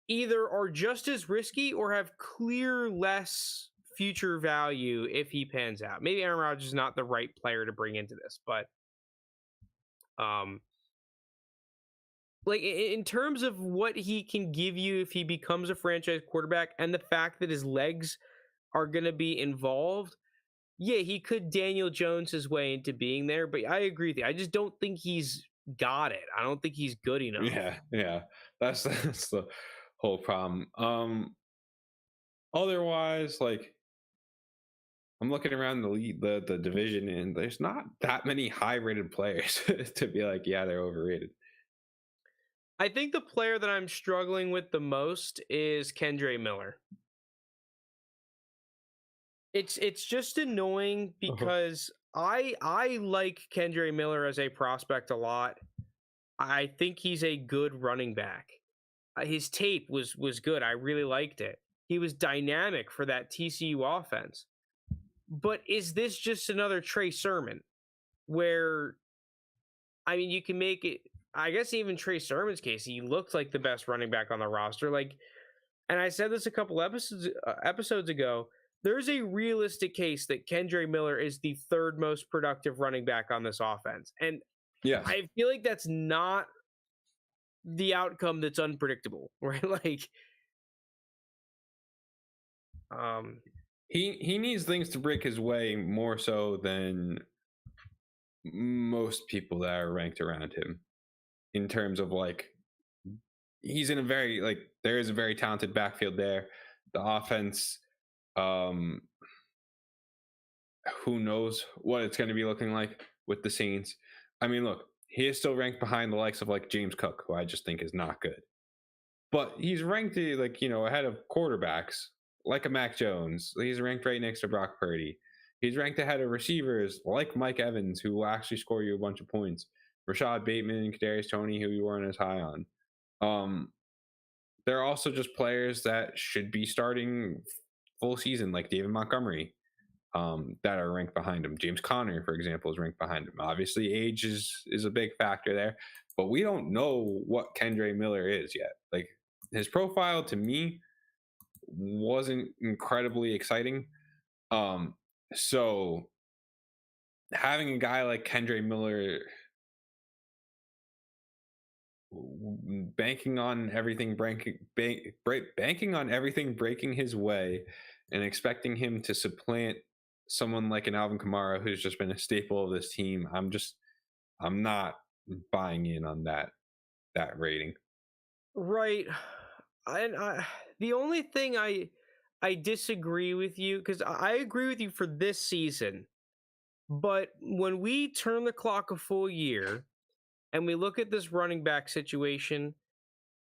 either are just as risky or have clear less future value if he pans out. Maybe Aaron Rodgers is not the right player to bring into this, but like in terms of what he can give you if he becomes a franchise quarterback and the fact that his legs are going to be involved, yeah, he could Daniel Jones his way into being there, but I agree with you. I just don't think he's got it. I don't think he's good enough. Yeah. That's the whole problem. Otherwise, like, I'm looking around the division, and there's not that many high-rated players to be like, yeah, they're overrated. I think the player that I'm struggling with the most is Kendre Miller. It's just annoying because I like Kendre Miller as a prospect a lot. I think he's a good running back. His tape was good. I really liked it. He was dynamic for that TCU offense. But is this just another Trey Sermon where, I mean, you can make it, I guess even Trey Sermon's case, he looked like the best running back on the roster. Like, and I said this a couple episodes ago, there's a realistic case that Kendre Miller is the third most productive running back on this offense. And yeah, I feel like that's not the outcome that's unpredictable, right? Like, he needs things to break his way more so than most people that are ranked around him, in terms of, like, he's in a very, like, there is a very talented backfield there. The offense, who knows what it's going to be looking like with the Saints. I mean, look, he is still ranked behind the likes of, like, James Cook, who I just think is not good. But he's ranked, like, you know, ahead of quarterbacks like a Mac Jones. He's ranked right next to Brock Purdy. He's ranked ahead of receivers like Mike Evans, who will actually score you a bunch of points. Rashad Bateman and Kadarius Toney, who you weren't as high on. There are also just players that should be starting full season, like David Montgomery, that are ranked behind him. James Conner, for example, is ranked behind him. Obviously, age is a big factor there, but we don't know what Kendre Miller is yet. Like, his profile to me wasn't incredibly exciting. So having a guy like Kendre Miller banking on everything breaking his way and expecting him to supplant someone like an Alvin Kamara, who's just been a staple of this team, I'm not buying in on that rating. Right. And the only thing I disagree with you, because I agree with you for this season, but when we turn the clock a full year and we look at this running back situation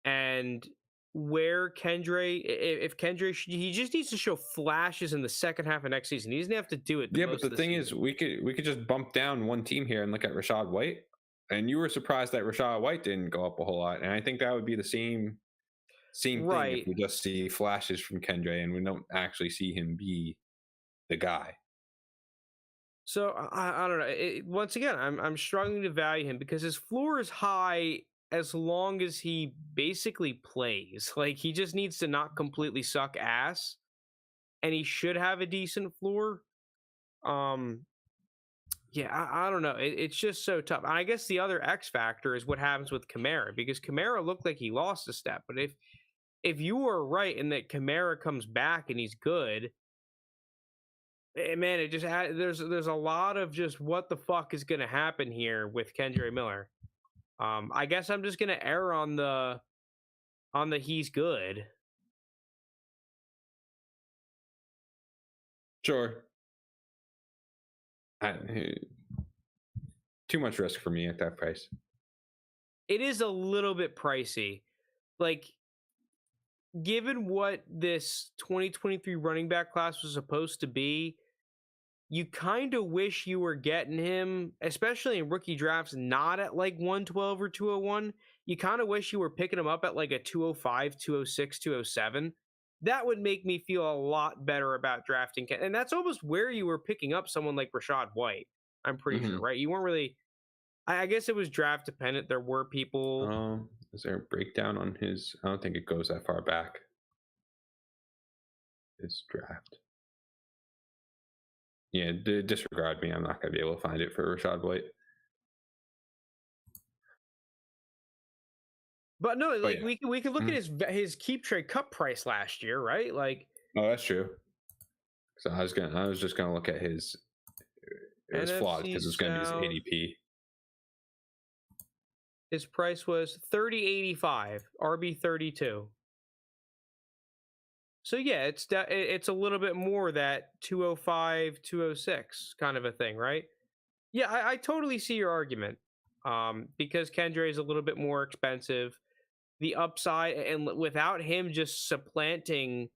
and where Kendre, if Kendre, he just needs to show flashes in the second half of next season. He doesn't have to do it. Yeah, but the thing is, we could just bump down one team here and look at Rachaad White. And you were surprised that Rachaad White didn't go up a whole lot. And I think that would be the same right. thing if we just see flashes from Kendre and we don't actually see him be the guy. So I don't know. Once again, I'm struggling to value him because his floor is high as long as he basically plays. Like, he just needs to not completely suck ass, and he should have a decent floor. Yeah, I don't know. It's just so tough. And I guess the other X factor is what happens with Kamara, because Kamara looked like he lost a step. But if you were right in that Kamara comes back and he's good, man, it just there's a lot of just what the fuck is going to happen here with Kendre Miller. I guess I'm just going to err on the he's good. Sure. Too much risk for me at that price. It is a little bit pricey. Like, given what this 2023 running back class was supposed to be, you kind of wish you were getting him, especially in rookie drafts, not at like 112 or 201. You kind of wish you were picking him up at like a 205, 206, 207. That would make me feel a lot better about drafting. And that's almost where you were picking up someone like Rachaad White, I'm pretty sure, right? You weren't really, I guess it was draft dependent. There were people. Is there a breakdown on his? I don't think it goes that far back. His draft. Yeah, disregard me. I'm not going to be able to find it for Rachaad White. But no, like, yeah, we can look at his keep trade cup price last year, right? Like, oh, that's true. So I was just gonna look at his. It was NFC flawed because it's going to be his ADP. His price was $30.85, RB32. So yeah, it's a little bit more that 205, 206 kind of a thing, right? Yeah, I totally see your argument. Because Kendra is a little bit more expensive. The upside, and without him just supplanting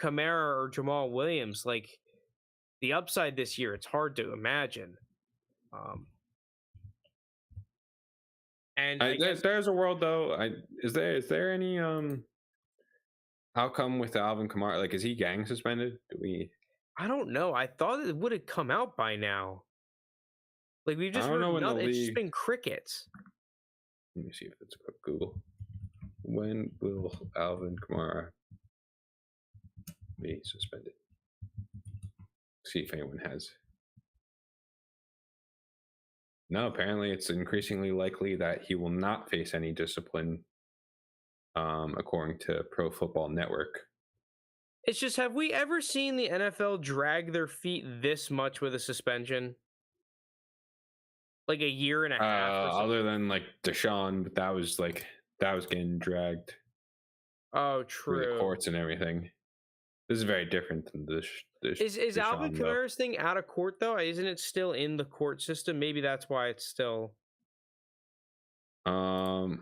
Kamara or Jamal Williams, like the upside this year, it's hard to imagine. And there's a world though. Is there any outcome with Alvin Kamara? Like, is he gang suspended? I don't know. I thought it would have come out by now. Like, we've just heard nothing. It's just been crickets. Let me see if it's a quick Google. When will Alvin Kamara be suspended? See if anyone has. No, apparently it's increasingly likely that he will not face any discipline, according to Pro Football Network. It's just, have we ever seen the NFL drag their feet this much with a suspension? Like a year and a half. Other than like Deshaun, but that was getting dragged. Oh, true. Through the courts and everything. This is very different than this. Is Alvin Kamara's thing out of court though? Isn't it still in the court system? Maybe that's why it's still. So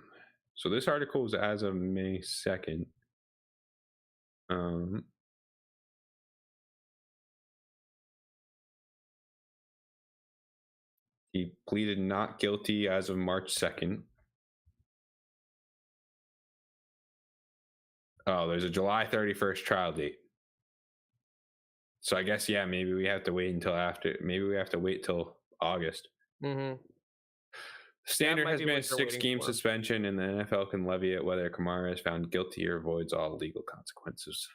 this article is as of May 2nd. He pleaded not guilty as of March 2nd. Oh, there's a July 31st trial date. So I guess, yeah, maybe we have to wait until after. Maybe we have to wait till August. Mm-hmm. Standard has been a 6-game suspension, and the NFL can levy it whether Kamara is found guilty or avoids all legal consequences.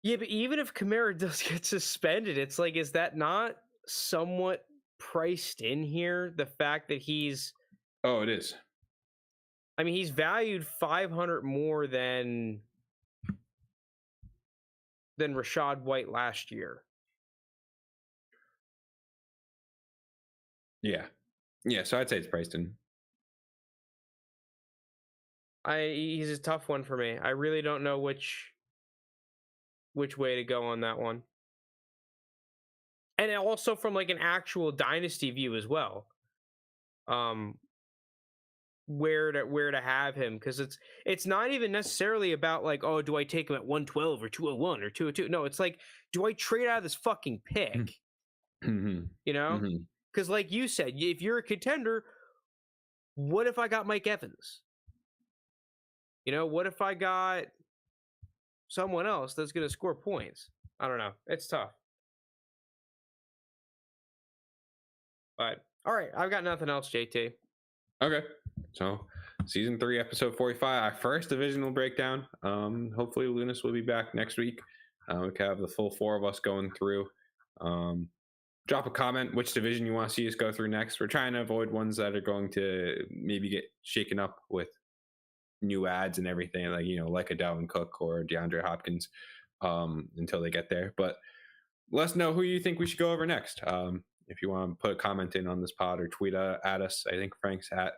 Yeah, but even if Kamara does get suspended, it's like, is that not somewhat priced in here? The fact that he's... Oh, it is. I mean, he's valued $500 more than Rachaad White last year. Yeah, so I'd say it's priced in. He's a tough one for me. I really don't know which way to go on that one. And also from like an actual dynasty view as well. Where to have him, because it's not even necessarily about like, oh, do I take him at 112 or 201 or 202? No, it's like, do I trade out of this fucking pick? Mm-hmm. You know? Because like you said, if you're a contender, what if I got Mike Evans? You know, what if I got someone else that's going to score points? I don't know. It's tough. But all right, I've got nothing else, JT. Okay. So season 3, episode 45, our first divisional breakdown. Hopefully Lounis will be back next week. We can have the full 4 of us going through. Drop a comment which division you want to see us go through next. We're trying to avoid ones that are going to maybe get shaken up with new ads and everything, like, you know, like a Dalvin Cook or DeAndre Hopkins, until they get there. But let us know who you think we should go over next. If you want to put a comment in on this pod or tweet at us, I think Frank's at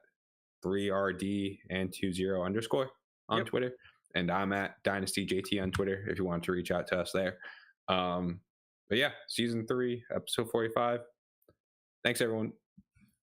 3RD and 20_ on Twitter. And I'm at Dynasty JT on Twitter if you want to reach out to us there. But yeah, season 3, episode 45. Thanks, everyone.